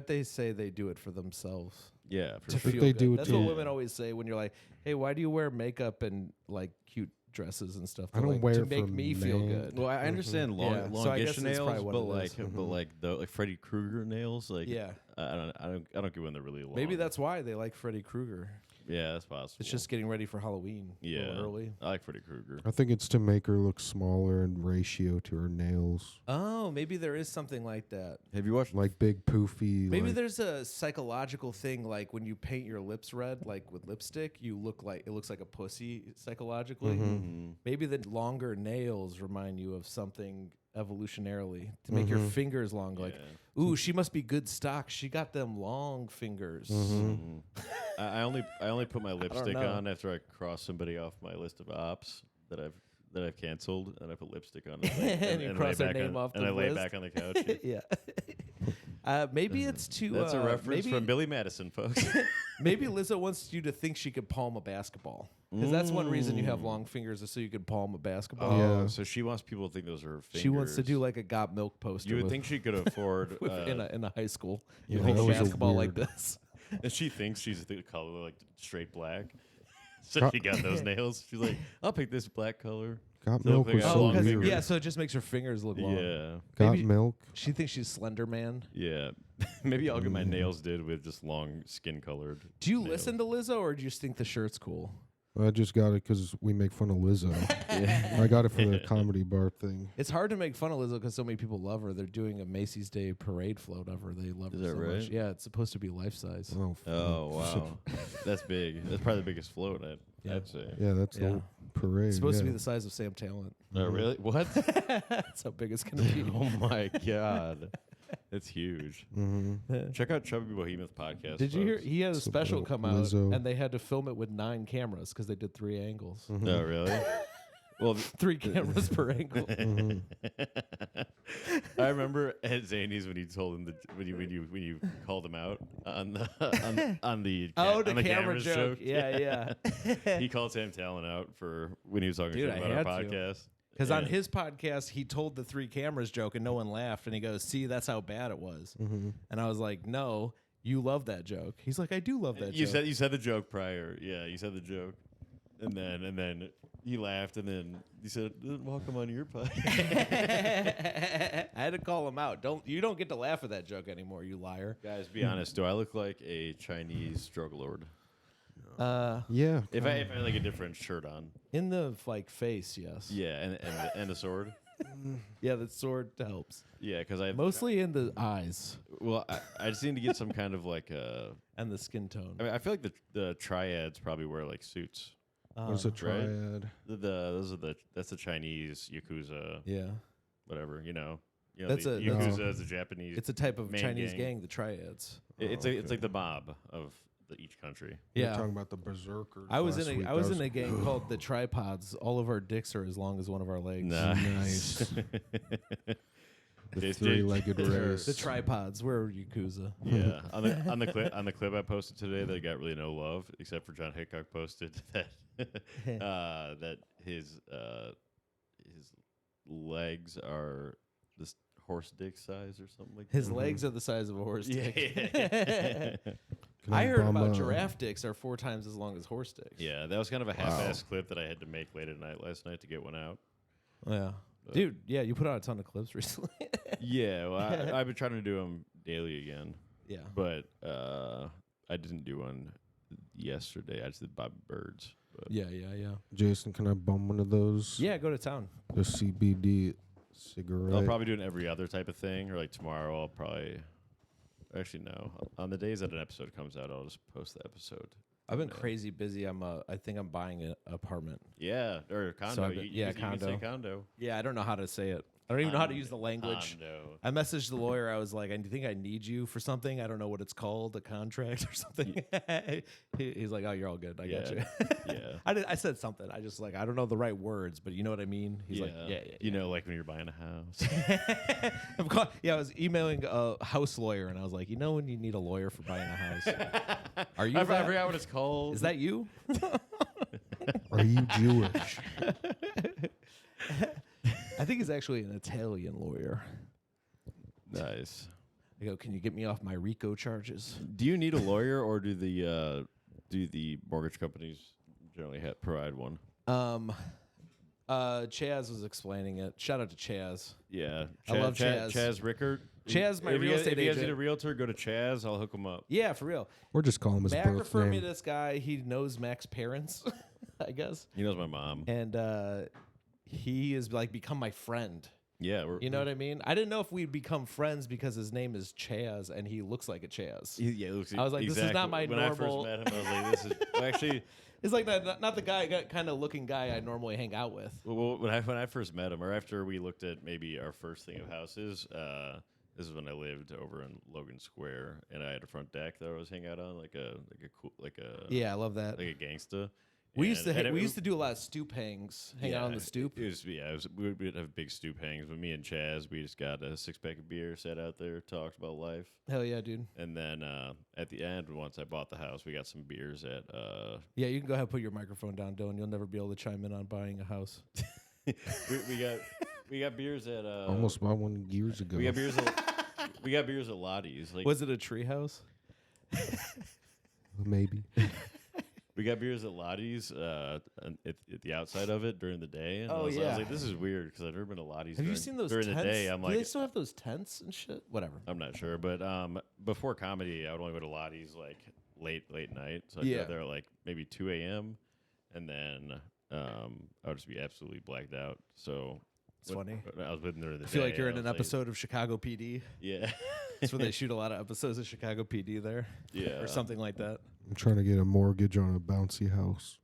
they say they do it for themselves. Yeah, for To sure. feel they good. do it That's too. what women always say when you're like, "Hey, why do you wear makeup and like cute dresses and stuff?" I don't like, wear to it make for me feel men. good. Well, I understand Yeah, so I guess longish that's probably nails, what but it like, is. but like the like Freddy Krueger nails, like Yeah. I don't get when they're really long. Maybe that's why they like Freddy Krueger. yeah, that's possible. It's just getting ready for Halloween. A yeah, little early. I like Freddy Krueger. I think it's to make her look smaller in ratio to her nails. Oh, maybe there is something like that. Have you watched? Like big poofy. Maybe like, there's a psychological thing, like when you paint your lips red, like with lipstick, you look like it looks like a pussy psychologically. Maybe the longer nails remind you of something evolutionarily to make your fingers long. Like, ooh, she must be good stock. She got them long fingers. I only put my lipstick know. on after I cross somebody off my list of ops that I've canceled, and I put lipstick on And you cross their lay back name on, off and the I lay list. back on the couch. Yeah. Maybe it's too. That's a reference maybe, from Billy Madison, folks. Maybe Lizzo wants you to think she could palm a basketball. Because that's one reason you have long fingers, is so you could palm a basketball. Oh, Yeah. so she wants people to think those are her fingers. She wants to do like a Got Milk poster. You would with- think she could afford. in a high school. Yeah, Hold that a was a basketball like weird- this. and she thinks she's the color like straight black. So she got those nails. She's like, I'll pick this black color. Got So milk they was got so long weird. fingers. yeah, so it just makes her fingers look long. Yeah, Got Maybe- milk. She thinks she's Slender Man. yeah. Maybe I'll get my nails did with just long skin colored. Do you listen to Lizzo, or do you just think the shirt's cool? I just got it because we make fun of Lizzo. I got it for the comedy bar thing. It's hard to make fun of Lizzo because so many people love her. They're doing a Macy's Day parade float of her. They love Is her that so right? much. Yeah, it's supposed to be life size. Oh, Oh wow, that's big. That's probably the biggest float I'd say. yeah, that's Yeah. the parade. It's supposed to yeah. be the size of Sam Talent. Oh really? What? That's how big it's gonna be. Oh my god, that's huge. Check out Chubby Behemoth podcast. Did you hear? folks. He had a So special about come out, Lizzo. and they had to film it with 9 cameras because they did 3 angles. Oh really? Well, 3 cameras per angle. I remember at Zany's when you told him when you called him out on the on the Oh, on the camera cameras joke. Yeah. He called Sam Talent out for when he was talking Dude, shit I about our had to. podcast. Because on And- his podcast, he told the 3 cameras joke, and no one laughed. And he goes, "See, that's how bad it was." And I was like, "No, you love that joke." He's like, "I do love that you joke." said the joke prior. Yeah, you said the joke, and then he laughed, and then he said, "Welcome on your podcast." I had to call him out. You don't get to laugh at that joke anymore, you liar. Guys, be honest. Do I look like a Chinese drug lord? Yeah. If I had like a different shirt on, In the face, yes. yeah, and the sword, Yeah, the sword helps. yeah, because I Mostly in the eyes well, I just need to get some kind of like and the skin tone. I mean, I feel like the triads probably wear like suits. What's a right? triad? That's the Chinese yakuza, Yeah. whatever. You know That's the a- yakuza no. is a Japanese. It's a type of main Chinese gang. gang, the triads. It's like the mob of each country. We're Yeah. talking about the berserkers. I was last in week. a I was That in a gang called the Tripods. All of our dicks are as long as one of our legs. Nice. The Just- three-legged race. The Tripods. We're Yakuza. Yeah, on the clip I posted today that got really no love, except for John Hickok posted that that his legs are this horse dick size or something like His that. legs are the size of a horse dick. Yeah. Can I heard bum about a- giraffe dicks are 4 times as long as horse dicks. Yeah, that was kind of a half-assed clip that I had to make late at night last night to get one out. Yeah. Dude, yeah, you put out a ton of clips recently. Yeah, well, I've been trying to do them daily again, Yeah. but I didn't do one yesterday. I just did Bobby Birds. But Yeah. Jason, can I bum one of those? Yeah, go to town. The CBD cigarette. I'll probably do an every other type of thing, or like tomorrow I'll probably. Actually, no. On the days that an episode comes out, I'll just post the episode. I've been crazy busy. I think I'm buying an apartment. Yeah, or a condo. So I've been- you condo. can say condo. Yeah, I don't know how to say it. I don't even know how to use the language. Condo. I messaged the lawyer. I was like, I think I need you for something. I don't know what it's called, a contract or something. He's like, oh, you're all good. I got you. Yeah. I said something. I just I don't know the right words, but you know what I mean? He's like, yeah. You know, like when you're buying a house. I was emailing a house lawyer, and I was like, you know when you need a lawyer for buying a house? Are you? I forgot what it's called. Is that you? Are you Jewish? I think he's actually an Italian lawyer. Nice. I go, can you get me off my RICO charges? Do you need a lawyer, or do the mortgage companies generally provide one? Chaz was explaining it. Shout out to Chaz. Yeah, I love Chaz. Chaz Rickard. Chaz, my if real estate If you guys need agent. a realtor, go to Chaz. I'll hook him up. Yeah, for real. Or just call him his Mac birth referred me name. to this guy. He knows Mac's parents, I guess. He knows my mom. And he has become my friend. Yeah, You know what I mean? I didn't know if we'd become friends because his name is Chaz and he looks like a Chaz. Yeah, it looks I was like, this is not my when normal- I first met him, I was like, this is well, actually. It's like not the guy, kind of looking guy I normally hang out with. Well, when I first met him, or after we looked at maybe our first thing of houses, this is when I lived over in Logan Square, and I had a front deck that I was hanging out on, like a Yeah, I love that. like a gangsta. We used to do a lot of stoop hangs, hang out on the stoop. We would have big stoop hangs. But me and Chaz, we just got a 6-pack of beer, sat out there, talked about life. Hell yeah, dude. And then at the end, once I bought the house, we got some beers at. Yeah, you can go ahead and put your microphone down, Dylan. You'll never be able to chime in on buying a house. we got beers at. Almost bought one years ago. We got beers at Lottie's. Like, Was it a tree house? Maybe. we got beers at Lottie's at the outside of it during the day. And I was like, this is weird because I've never been to Lottie's. Have you seen those during tents? the day? I'm Do like, they still have those tents and shit? Whatever. I'm not sure, but before comedy, I would only go to Lottie's like late night. So I'd Yeah. go there at like maybe 2 a.m. and then I would just be absolutely blacked out. So It's funny. when I was with them during the I feel day, like you're in I an was like, episode of Chicago PD. Yeah. That's where they shoot a lot of episodes of Chicago PD there. Yeah. Or something like that. I'm trying to get a mortgage on a bouncy house.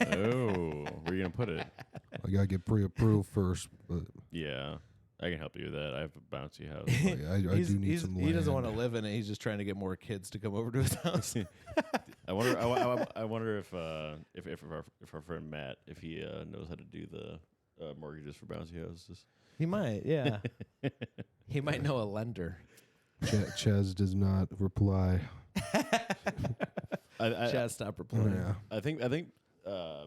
Oh, where are you gonna put it? I gotta get pre-approved first, but Yeah, I can help you with that. I have a bouncy house. I do need some land. He doesn't want to live in it. He's just trying to get more kids to come over to his house. I wonder. I wonder if our friend Matt, if he knows how to do the mortgages for bouncy houses. He might, yeah. He might know a lender. Chaz does not reply. Chaz, stop replying. Yeah. I think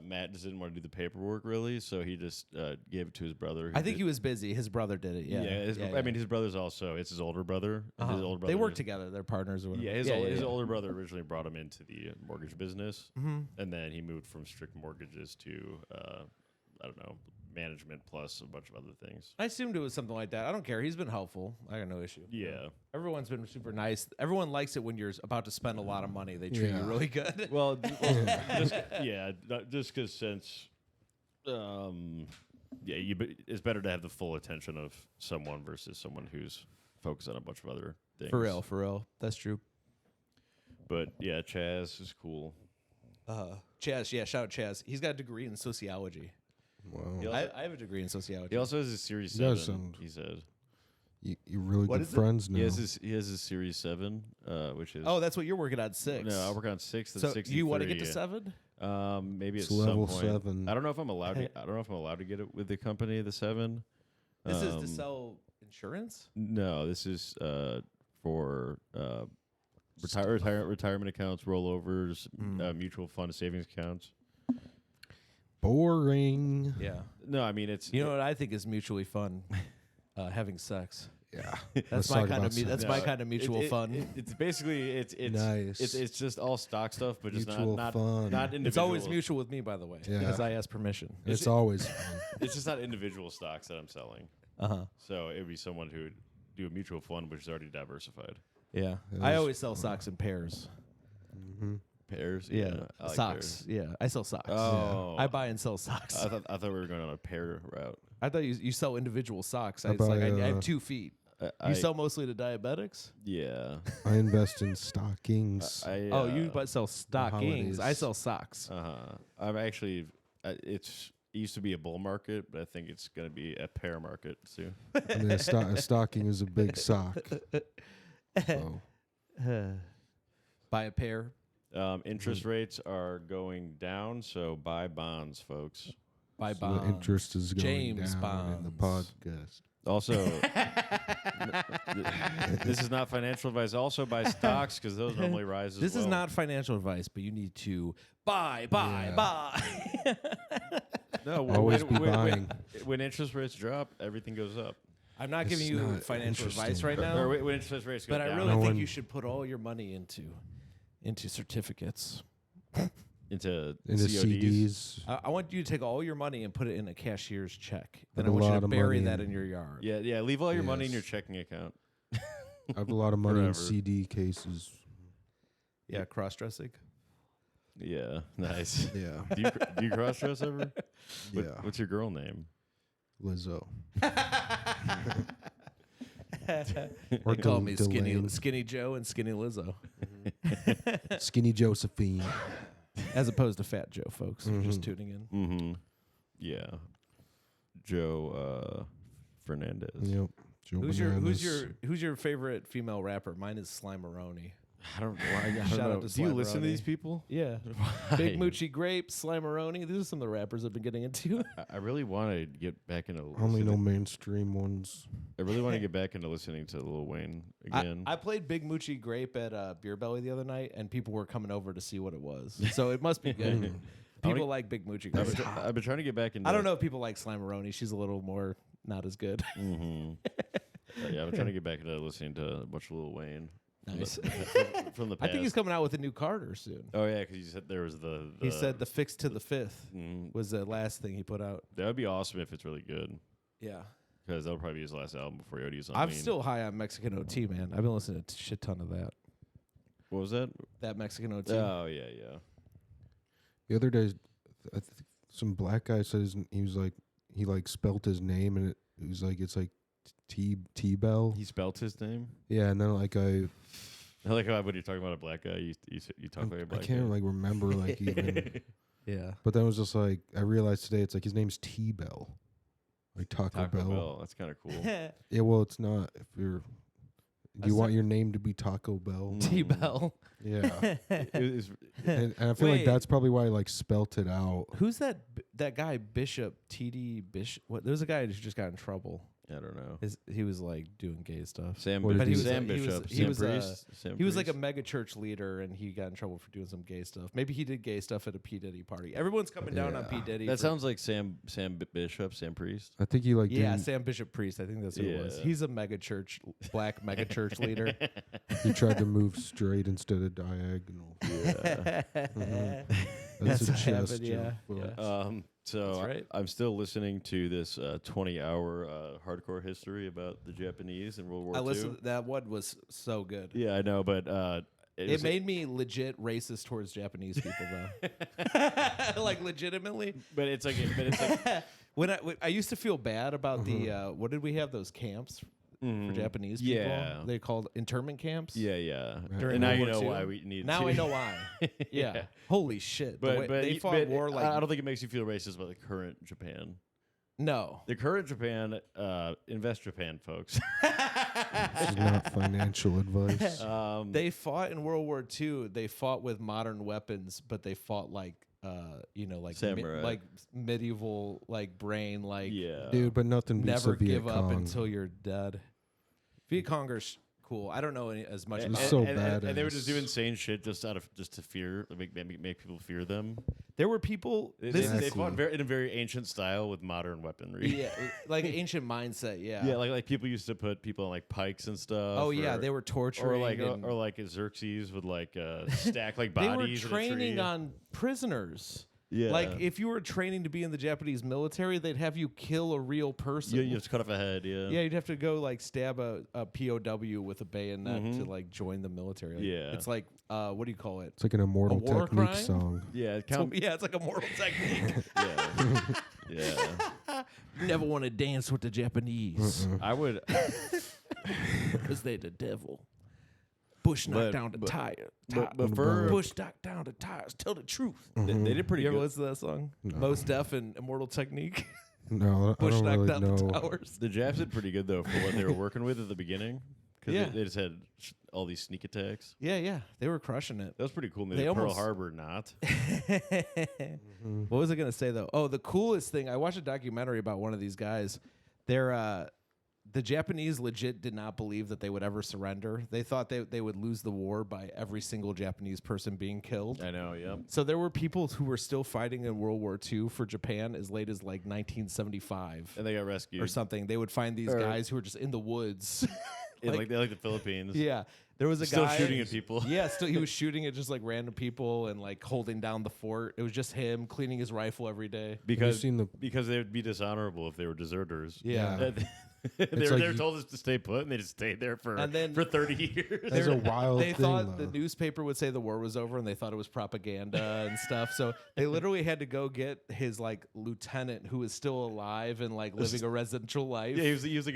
Matt just didn't want to do the paperwork really, so he just gave it to his brother. I think he was busy. His brother did it. Yeah. I mean, his brother's also. It's his older brother. And his older brother They work together. They're partners or whatever. Yeah, his older brother originally brought him into the mortgage business, and then he moved from strict mortgages to I don't know, management plus a bunch of other things. I assumed it was something like that. I don't care. He's been helpful. I got no issue. Yeah. Everyone's been super nice. Everyone likes it when you're about to spend a lot of money. They treat you really good. Well, just because since, it's better to have the full attention of someone versus someone who's focused on a bunch of other things. For real. That's true. But yeah, Chaz is cool. Chaz, yeah, shout out Chaz. He's got a degree in sociology. Wow. I have a degree in sociology. He also has his Series He does 7. sound- He said You're really What good is it? friends now. he has his Series 7, which is Oh, that's what you're working on, 6. no, I work on 6. So 63. you want to get to 7? Maybe It's at level some point. 7. I don't know if I'm allowed to get it with the company. The 7. This is to sell insurance? No, this is for retirement accounts, rollovers, mutual fund savings accounts. Boring. Yeah. No, I mean it's You know what I think is mutually fun? Having sex. Yeah. That's my kind of my kind of mutual fun. It's basically it's Nice. it's just all stock stuff, but just Mutual not fun. individual. It's always mutual with me, by the way, Yeah. because I ask permission. It's always fun. It's just not individual stocks that I'm selling. So it would be someone who would do a mutual fund, which is already diversified. Yeah. It I is always sell socks in pairs. Pairs, Yeah. I like Socks. pairs. Yeah. I sell socks. Oh, I buy and sell socks. I thought we were going on a pair route. I thought you sell individual socks. I It's like I buy, have 2 feet. You sell mostly to diabetics? Yeah. I invest in stockings. You sell stockings. holidays. I sell socks. I'm actually. It used to be a bull market, but I think it's going to be a pear market soon. I mean, a stocking is a big sock. So, Buy a pair. Interest rates are going down, so buy bonds, folks. Buy so bonds. the interest is going James down in the Bonds. podcast. Also, this is not financial advice. Also, buy stocks because those normally rise as This well. is not financial advice, but you need to buy. No, Always be buying. When interest rates drop, everything goes up. I'm not It's giving you not financial advice interesting. right Or now, when interest rates go but I down. really No think one- you should put all your money into certificates. into Into CODs. CDs. I want you to take all your money and put it in a cashier's check. Put Then I a want you lot to of bury money that in- in your yard. Yeah. Leave all your money in your Yes. checking account. I have a lot of money in Forever. CD cases. Yeah, cross-dressing. Yeah, nice. Yeah. do you cross dress ever? Yeah. What's your girl name? Lizzo. Or call me Delane. Skinny Joe and Skinny Lizzo, Skinny Josephine. as opposed to Fat Joe, folks. Who are just Mhm. tuning in. Mm-hmm. Yeah. Joe Fernandez. Yep. Joe Who's Bananas. your favorite female rapper? Mine is Slimeroni. I don't Shout out know. to Do you listen to Slimeroni. these people? Yeah, Big Moochie Grape, Slimeroni. These are some of the rappers I've been getting into. I really want to get back into Only know listening. mainstream ones. I really want to get back into listening to Lil Wayne again. I played Big Moochie Grape at Beer Belly the other night, and people were coming over to see what it was. So it must be good. People like Big Moochie Grape. I've been trying to get back into. I don't know if people like Slimeroni. She's a little more not as good. Mm-hmm. Yeah, I'm trying to get back into listening to a bunch of Lil Wayne. Nice. From the I past. think he's coming out with a new Carter soon. Oh yeah, because you said there was the He said the Fix to the Fifth Mm, was the last thing he put out. that would be awesome if it's really good. Yeah. Because that'll probably be his last album before Odie's on. I'm still high on Mexican OT, man. I've been listening to a shit ton of that. What was that? That Mexican OT. Oh yeah. The other day, I think some black guy says he was like he spelt his name and it was like it's like T-Bell. He spelt his name. Yeah, and then like I like how when you're talking about a black guy, you talk like a I black can't guy. like remember like even. Yeah. But then it was just like I realized today it's like his name's T-Bell, like Taco Taco Bell. Bell. That's kind of cool. Yeah, well, it's not. If you're, do you want your name to be Taco Bell? T-Bell. Yeah, It's- and I feel like Wait. that's probably why I like spelt it out. Who's that guy Bishop, TD Bishop? What? There's a guy who just got in trouble. I don't know. He was like doing gay stuff. Sam, What did he Sam was- he was- Bishop, he Sam was, Priest. Sam He was like a Priest. mega church leader, and he got in trouble for doing some gay stuff. Maybe he did gay stuff at a P Diddy party. Everyone's coming down on P Diddy. That sounds like Sam Bishop, Sam Priest. I think he like yeah, didn't- Sam Bishop Priest. I think that's who it was. Yeah. He's a mega church, black mega church leader. he tried to move straight instead of diagonal. Yeah. That's a what chest happened, joke, yeah, folks. yeah. So That's right. I'm still listening to this 20-hour hardcore history about the Japanese in World War I II. listened. That one was so good. Yeah, I know, but It made me legit racist towards Japanese people, though. Like legitimately. But it's like, When I used to feel bad about the what did we have those camps for Japanese people? Yeah. They called internment camps. yeah. During And now World you War know II? why we need. Now to. I know why. Yeah. Holy shit. The way But they fought but war like I don't think it makes you feel racist about the current Japan. no. The current Japan, invest Japan, folks. This is not financial advice. They fought in World War II. They fought with modern weapons, but they fought like like Samurai. like medieval like brain like Yeah, Dude, but nothing beats never the Viet give up Cong. until you're dead. Viet Congers cool. I don't know as much And- about so and they were badass. just doing insane shit just to fear, make people fear them. There were people. They This they is, fought in a very ancient style with modern weaponry. yeah, like ancient mindset. Yeah. Yeah, like people used to put people on like pikes and stuff. Oh yeah, or- they were torturing. or like Xerxes would like stack like they were bodies. in a training tree. on prisoners. Yeah, Like if you were training to be in the Japanese military, they'd have you kill a real person. you have to cut off a head. Yeah, Yeah, you'd have to go like stab a POW with a bayonet to like join the military. Like, Yeah. it's like what do you call it? It's like an Immortal war Technique crime? song. yeah. Yeah, it's like a mortal technique. yeah, yeah. You never want to dance with the Japanese I would. because they the devil. Bush knocked down the tire. But for Bush knocked down the tires. Tell the truth. they did pretty You ever good. listen to that song? No. Mos Def and Immortal Technique. No, I Bush don't knocked really down the know. towers. The Japs did pretty good though for what they were working with at the beginning, because Yeah. they just had all these sneak attacks. Yeah, they were crushing it. That was pretty cool. And They they did Pearl almost- Harbor not. What was I gonna say though? Oh, the coolest thing. I watched a documentary about one of these guys. They're the Japanese legit did not believe that they would ever surrender. They thought they would lose the war by every single Japanese person being killed. I know. Yep. So there were people who were still fighting in World War II for Japan as late as like 1975 And they got rescued or something. They would find these guys who were just in the woods. in like the Philippines. Yeah. There was a Still guy shooting at people. Yeah, still he was shooting at just like random people and like holding down the fort. It was just him cleaning his rifle every day. Because seen the- because they would be dishonorable if they were deserters. Yeah. they were like told us to stay put, and they just stayed there for And then- for 30 years. That's a wild They thing, thought though. the newspaper would say the war was over, and they thought it was propaganda and stuff. So they literally had to go get his like lieutenant, who was still alive and like living a residential life. Yeah, he was like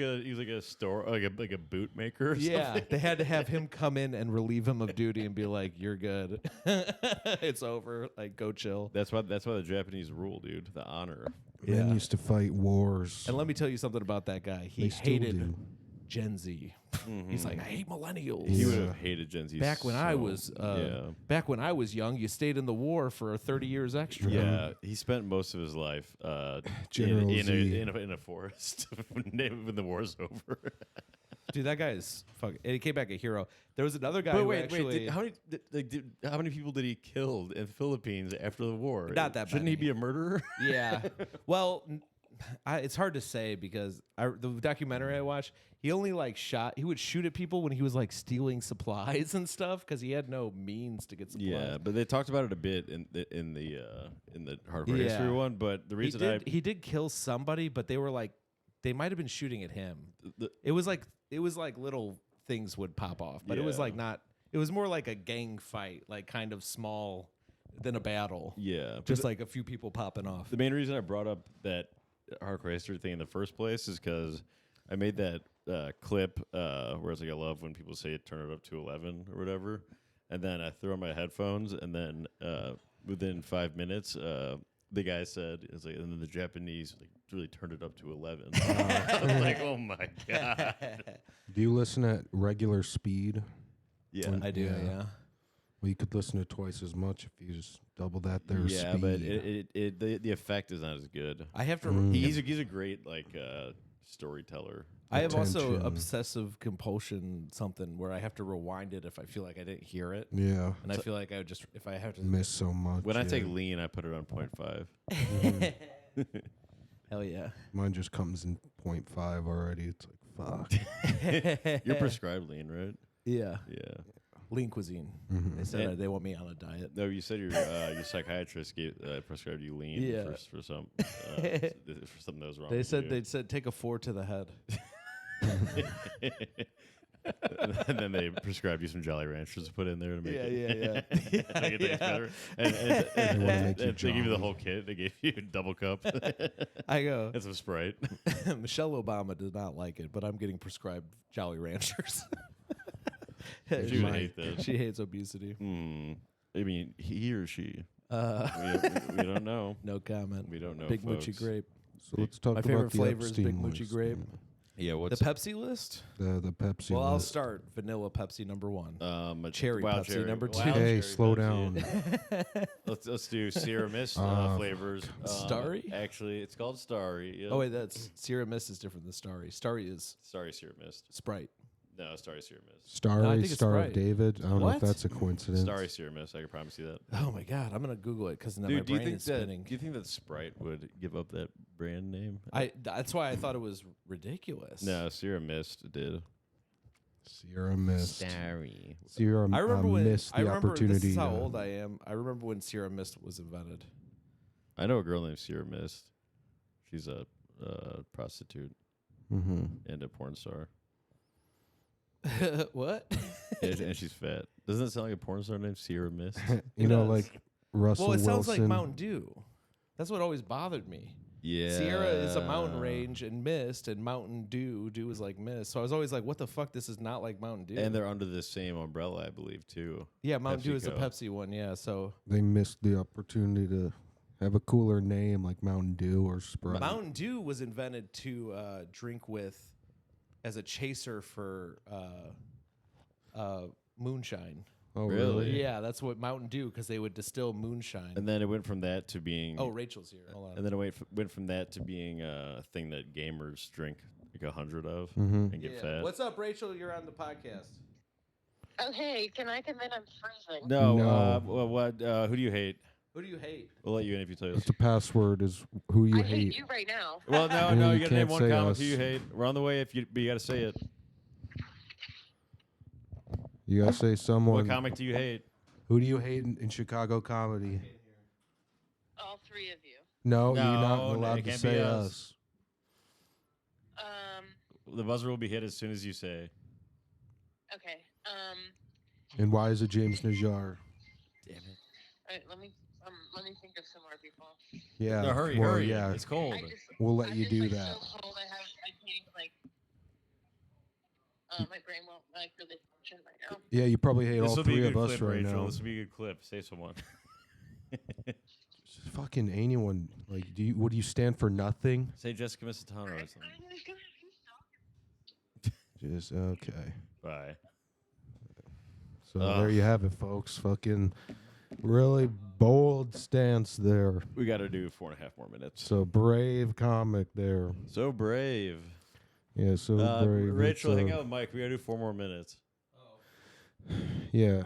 a store like a boot maker. Or Yeah, something. they had to have him come in and relieve him of duty and be like, "You're good, it's over. Like, go chill." That's why the Japanese rule, dude. The honor. Men Yeah. used to fight wars. And let me tell you something about that guy. He They still hated do. Gen Z. He's like, "I hate millennials." He would Yeah. have hated Gen Z. Back when I so- was yeah. back when I was young, you stayed in the war for 30 years extra. Yeah, he spent most of his life General in Z. a forest when the war's over. Dude, that guy is fucking. And he came back a hero. There was another guy. But who wait, actually, how many people did he kill in the Philippines after the war? Not that Shouldn't many. he be a murderer? Yeah. Well, it's hard to say because the documentary I watched, he only like shot. He would shoot at people when he was like stealing supplies and stuff because he had no means to get supplies. Yeah, but they talked about it a bit in the Hardcore Yeah. History one. But the reason he did kill somebody, but they were like they might have been shooting at him. the- It was like little things would pop off, but it was Yeah. like not. It was more like a gang fight, like kind of small than a battle. yeah, but Just like a few people popping off. the main reason I brought up that Hardcore History thing in the first place is because I made that clip where it's like I love when people say turn it up to 11 or whatever, and then I threw on my headphones, and then within 5 minutes, the guy said, "It's like," and then the Japanese like really turned it up to 11. I was like, oh my god, Do you listen at regular speed? yeah, I do, yeah. Well, you could listen to twice as much if you just double that there yeah, speed. but the effect is not as good. I have to. He's a great like storyteller. I have also Attention. obsessive compulsion something where I have to rewind it if I feel like I didn't hear it, Yeah. and I feel like I would just if I have to Miss so much. When I yeah. take lean, I put it on 0.5. Hell yeah. Mine just comes in 0.5 already. It's like, fuck. You're prescribed lean, right? Yeah. Yeah. Lean cuisine. Mhm. They said And- they want me on a diet. No, you said your psychiatrist prescribed you lean Yeah. for some for something that was wrong. They with said you. they said take a 4 to the head. And then they prescribed you some Jolly Ranchers to put in there to make it yeah. make it taste better. And They wanna make you they gave you the jolly. whole kit. They gave you a double cup I go. and some Sprite. Michelle Obama did not like it, but I'm getting prescribed Jolly Ranchers. She would hate that. She hates obesity. I mean, he or she. Uh, We don't know. no comment. We don't know. Big folks. Moochie grape. So let's talk My about favorite the flavor is Epstein Big Moochie list. grape. Yeah. What's The Pepsi list? The Pepsi Well, I'll list. start vanilla Pepsi number 1. a Cherry wild Pepsi number two. wild Hey, cherry slow Pepsi. down. Let's do Sierra Mist flavors. Starry? Actually, it's called Starry. Yeah. Oh wait, that's Sierra Mist is different than Starry. Starry is Starry Sierra Mist. Sprite. No, Starry Sierra Mist. No, I Starry, think it's Star Sprite. of David. I don't know What? if that's a coincidence. Starry Sierra Mist. I can promise you that. Oh my god, I'm gonna Google it because now my Dude, do you brain think is spinning. do you think that Sprite would give up that brand name? That's why I thought it was ridiculous. No, Sierra Mist did. Sierra Mist. Starry. Sierra I remember when missed I the remember opportunity. this is how old I am. I remember when Sierra Mist was invented. I know a girl named Sierra Mist. She's a prostitute and a porn star. What? And she's fat. Doesn't it sound like a porn star named Sierra Mist? You know, does. like Russell Well, it Wilson. sounds like Mountain Dew. That's what always bothered me. Yeah. Sierra is a mountain range, and mist, and Mountain Dew. Dew is like mist. So I was always like, what the fuck? This is not like Mountain Dew. And they're under the same umbrella, I believe, too. Yeah, Mountain Dew is a PepsiCo. Pepsi one. Yeah, so They missed the opportunity to have a cooler name like Mountain Dew or Sprite. Mountain Dew was invented to drink with as a chaser for moonshine. Oh, Really? Yeah, that's what Mountain Dew, because they would distill moonshine. And then it went from that to being... Oh, Rachel's here. Hold on. And then it went from that to being a thing that gamers drink like 100 of Mm-hmm. and get fat. What's up, Rachel? You're on the podcast. Oh, hey, can I come in? I'm freezing. No, No. what? Who do you hate? Who do you hate? We'll let you in if you tell us. That's the password is who you I hate. hate you right now. Well, no, Yeah, you you gotta name can't one say comic us. who you hate. We're on the way, but you gotta say it. You gotta say someone. What comic do you hate? Who do you hate in Chicago comedy? All three of you. No, you're No, not it allowed to can't say be us. us. Um. The buzzer will be hit as soon as you say. Okay. And why is it James Najjar? Damn it. All right, let me think of some more people. Yeah. No, hurry, well, hurry. Yeah. It's cold. We'll let I'm you just, do like, that. So cold. I can't like. My brain won't like really function right now. Yeah, you probably hate This all will be three a of good us clip, right Rachel. now. This will be a good clip. Say someone. Just fucking anyone. Like, would you stand for nothing? Say Jessica Missatano or something. Just okay. Bye. So there you have it, folks. Fucking really bold stance there. We got to do 4.5 more minutes. So brave comic there. So brave. Yeah, so brave. Rachel, It's, hang out with Mike. We got to do 4 more minutes. Yeah.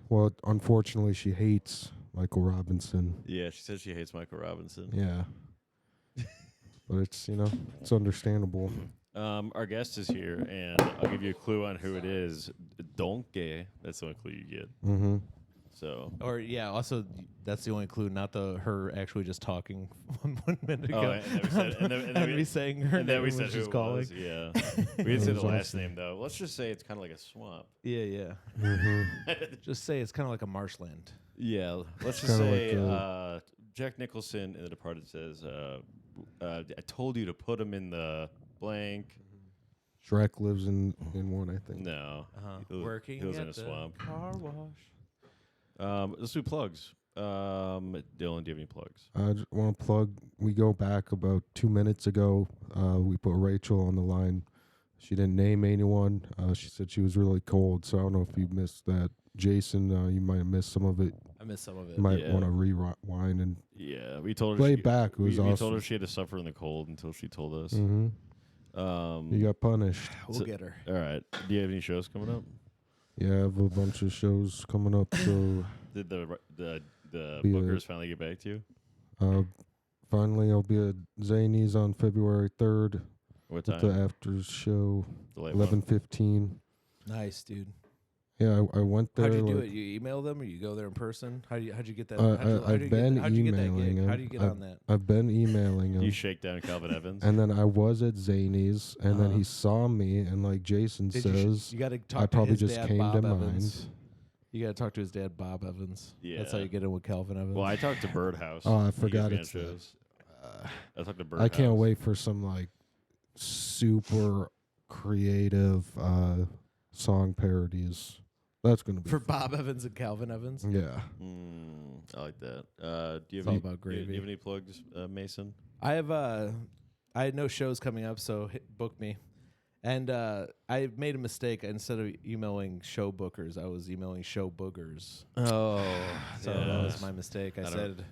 Well, unfortunately, she hates Michael Robinson. Yeah, she says she hates Michael Robinson. Yeah. But it's, it's understandable. Our guest is here, and I'll give you a clue on who it is. Donkey. That's the only clue you get. Mm-hmm. So. Or yeah, also that's the only clue, not her actually just talking 1 minute ago. Oh, and then we said, and then me we, saying her and then name we when said who she's it calling. was. Yeah, we didn't say That the was last awesome. name though. Let's just say it's kind of like a swamp. Yeah. Mm-hmm. Just say it's kind of like a marshland. Yeah, let's just kinda say like Jack Nicholson in The Departed says, "I told you to put him in the blank." Shrek lives in one, I think. No, Working he lives at in a the swamp. car wash. Let's do plugs. Dylan, do you have any plugs? I just want to plug. We go back about 2 minutes ago. We put Rachel on the line. She didn't name anyone. She said she was really cold, so I don't know if you missed that. Jason, you might have missed some of it. I missed some of it. You might Yeah. want to rewind and Yeah, we told her play she, it back. It was we awesome. told her she had to suffer in the cold until she told us. Mm-hmm. You got punished. We'll So- get her. All right. Do you have any shows coming up? Yeah, I have a bunch of shows coming up. So Did the Yeah. bookers finally get back to you? finally, I'll be at Zany's on February 3rd What with the time? after show, The late one? 11:15. Nice, dude. Yeah, I went there. How'd you do like, it? You email them or you go there in person? How'd you get that? I've been how'd you get that emailing gig? him. How'd you get on that? I've been emailing him. You shake down Calvin Evans. And then I was at Zany's, and then Uh-huh. he saw me, and like Jason You says, got to talk I to probably his just dad, came Bob to Evans. mind. You got to talk to his dad, Bob Evans. That's how Yeah. you get in with Calvin Evans. Well, I talked to Birdhouse. Oh, I He gives forgot me on it's that. shows. I talked to Birdhouse. I can't wait for some like super creative song parodies. That's gonna be for fun. Bob Evans and Calvin Evans. Yeah. I like that. Do you It's have all any, about do you gravy. have any plugs, Mason? I have I had no shows coming up, so book me. And I made a mistake. Instead of emailing show bookers, I was emailing show boogers. Oh, So that was my mistake. I said,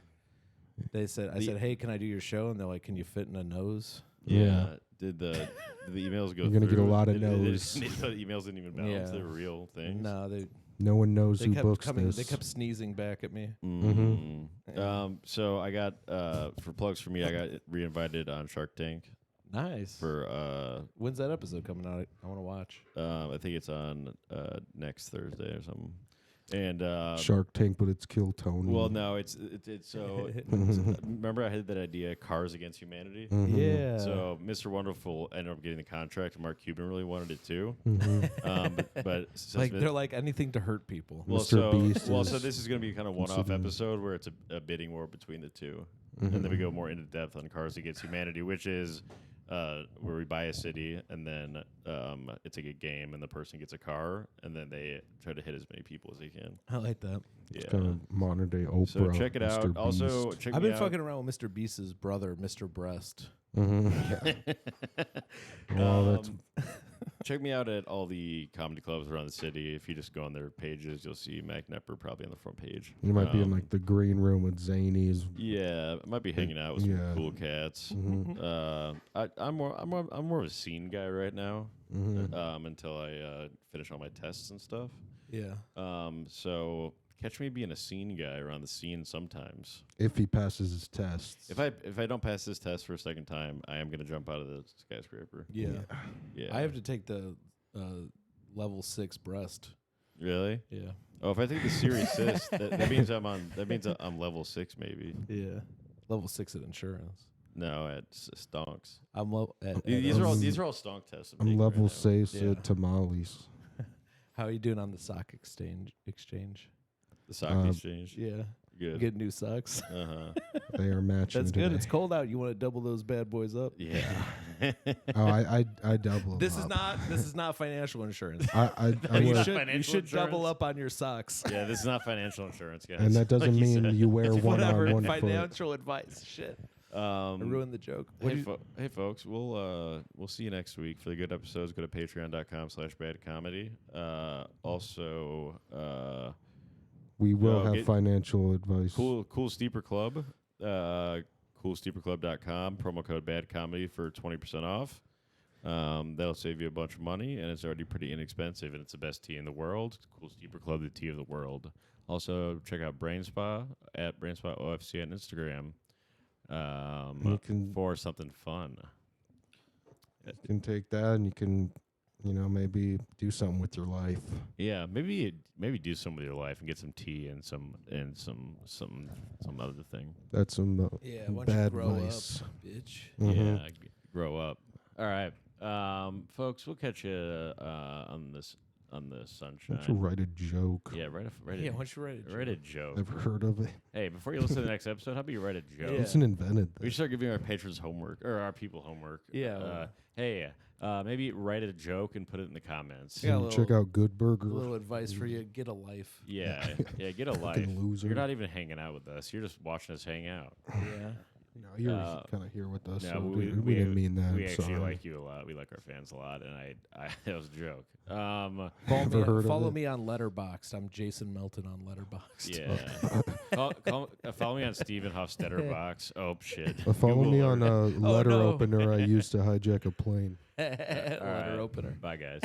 I said, hey, can I do your show? And they're like, can you fit in a nose? Yeah. Did the emails go You're gonna through? get a lot of They- they- no's. The emails didn't even bounce. Yeah. They were real things. No, No one knows they who kept books coming. this. They kept sneezing back at me. Mm. Yeah. So I got for plugs for me. I got reinvited on Shark Tank Nice. for When's that episode coming out? I want to watch. I think it's on next Thursday or something. And Shark Tank, but it's Kill Tony. well, no, it's so. Remember, I had that idea, Cars Against Humanity. Mhm. Yeah. So Mr. Wonderful ended up getting the contract. Mark Cuban really wanted it too. Mhm. But since like they're like anything to hurt people. well, Mr. so Beast well, is so this is going to be kind of one-off considered- episode where it's a bidding war between the two. and then we go more into depth on Cars Against Humanity, which is where we buy a city, and then it's like a game, and the person gets a car, and then they try to hit as many people as they can. I like that. It's kind of modern day Oprah. So check it out. Mr. Also, Beast. check I've me been out. fucking around with Mr. Beast's brother, Mr. Breast. Oh, that's Check me out at all the comedy clubs around the city. If you just go on their pages, you'll see Mack Nepper probably on the front page. you might be in like the green room with Zanies. Yeah, I might be hanging out with some Yeah. cool cats. Mhm. I'm more of a scene guy right now. Mhm. Until I finish all my tests and stuff. Yeah. So catch me being a scene guy around the scene sometimes. If he passes his tests. If I don't pass this test for a second time, I am gonna jump out of the skyscraper. Yeah. Yeah. I have to take the level 6 breast. Really? Yeah. Oh, if I take the serious sis, that means I'm level 6 maybe. Yeah. Level 6 at insurance. No, at stonks. I'm at These are all stonk tests. I'm taking level right now. 6 Yeah. at tamales. How are you doing on the sock exchange? The sock exchange. Yeah. Good. Get new socks. They are matching That's today. good. It's cold out. You want to double those bad boys up? Yeah. Oh, I double. This them is not financial insurance. I you not should financial double insurance? up on your socks. Yeah, this is not financial insurance, guys. and that doesn't Like mean said. you wear one Whatever. on one foot. Financial advice. Shit. I ruined the joke. Hey, folks, we'll see you next week for the good episodes. Go to patreon.com/badcomedy. Also, We will have get financial advice. Cool Steeper Club, coolsteeperclub.com, promo code badcomedy for 20% off. That'll save you a bunch of money, and it's already pretty inexpensive, and it's the best tea in the world. Cool Steeper Club, the tea of the world. Also, check out Brain Spa at Brain Spa OFC on Instagram for something fun. You can take that and you can, maybe do something with your life. Yeah, maybe do something with your life and get some tea and some other thing. That's some Yeah, why don't you bad grow advice. up, bitch? Mhm. Yeah, grow up. All right, folks, we'll catch you on the Why sunshine. don't you write a joke? Yeah, write Yeah, a why don't you write it? write a joke. Never heard of it. Hey, before you listen to the next episode, how about you write a joke? Yeah. Wilson invented We should that. start giving our patrons homework or our people homework. Yeah. Hey, maybe write a joke and put it in the comments. Yeah. And a check little- out Good Burger. A little advice for you: get a life. Yeah, get a life. Fucking loser. You're not even hanging out with us. You're just watching us hang out. Yeah. No, you're kind of here with us. No, so we we didn't mean that. We I'm actually sorry. like you a lot. We like our fans a lot, and I that was a joke. Never heard of Follow it. me on Letterboxd. I'm Jason Melton on Letterboxd. Yeah. Follow me on Stephen Hofstetter box. Oh shit. Follow Google me on alert. a letter no. opener I used to hijack a plane. All Letter right. opener. Bye guys.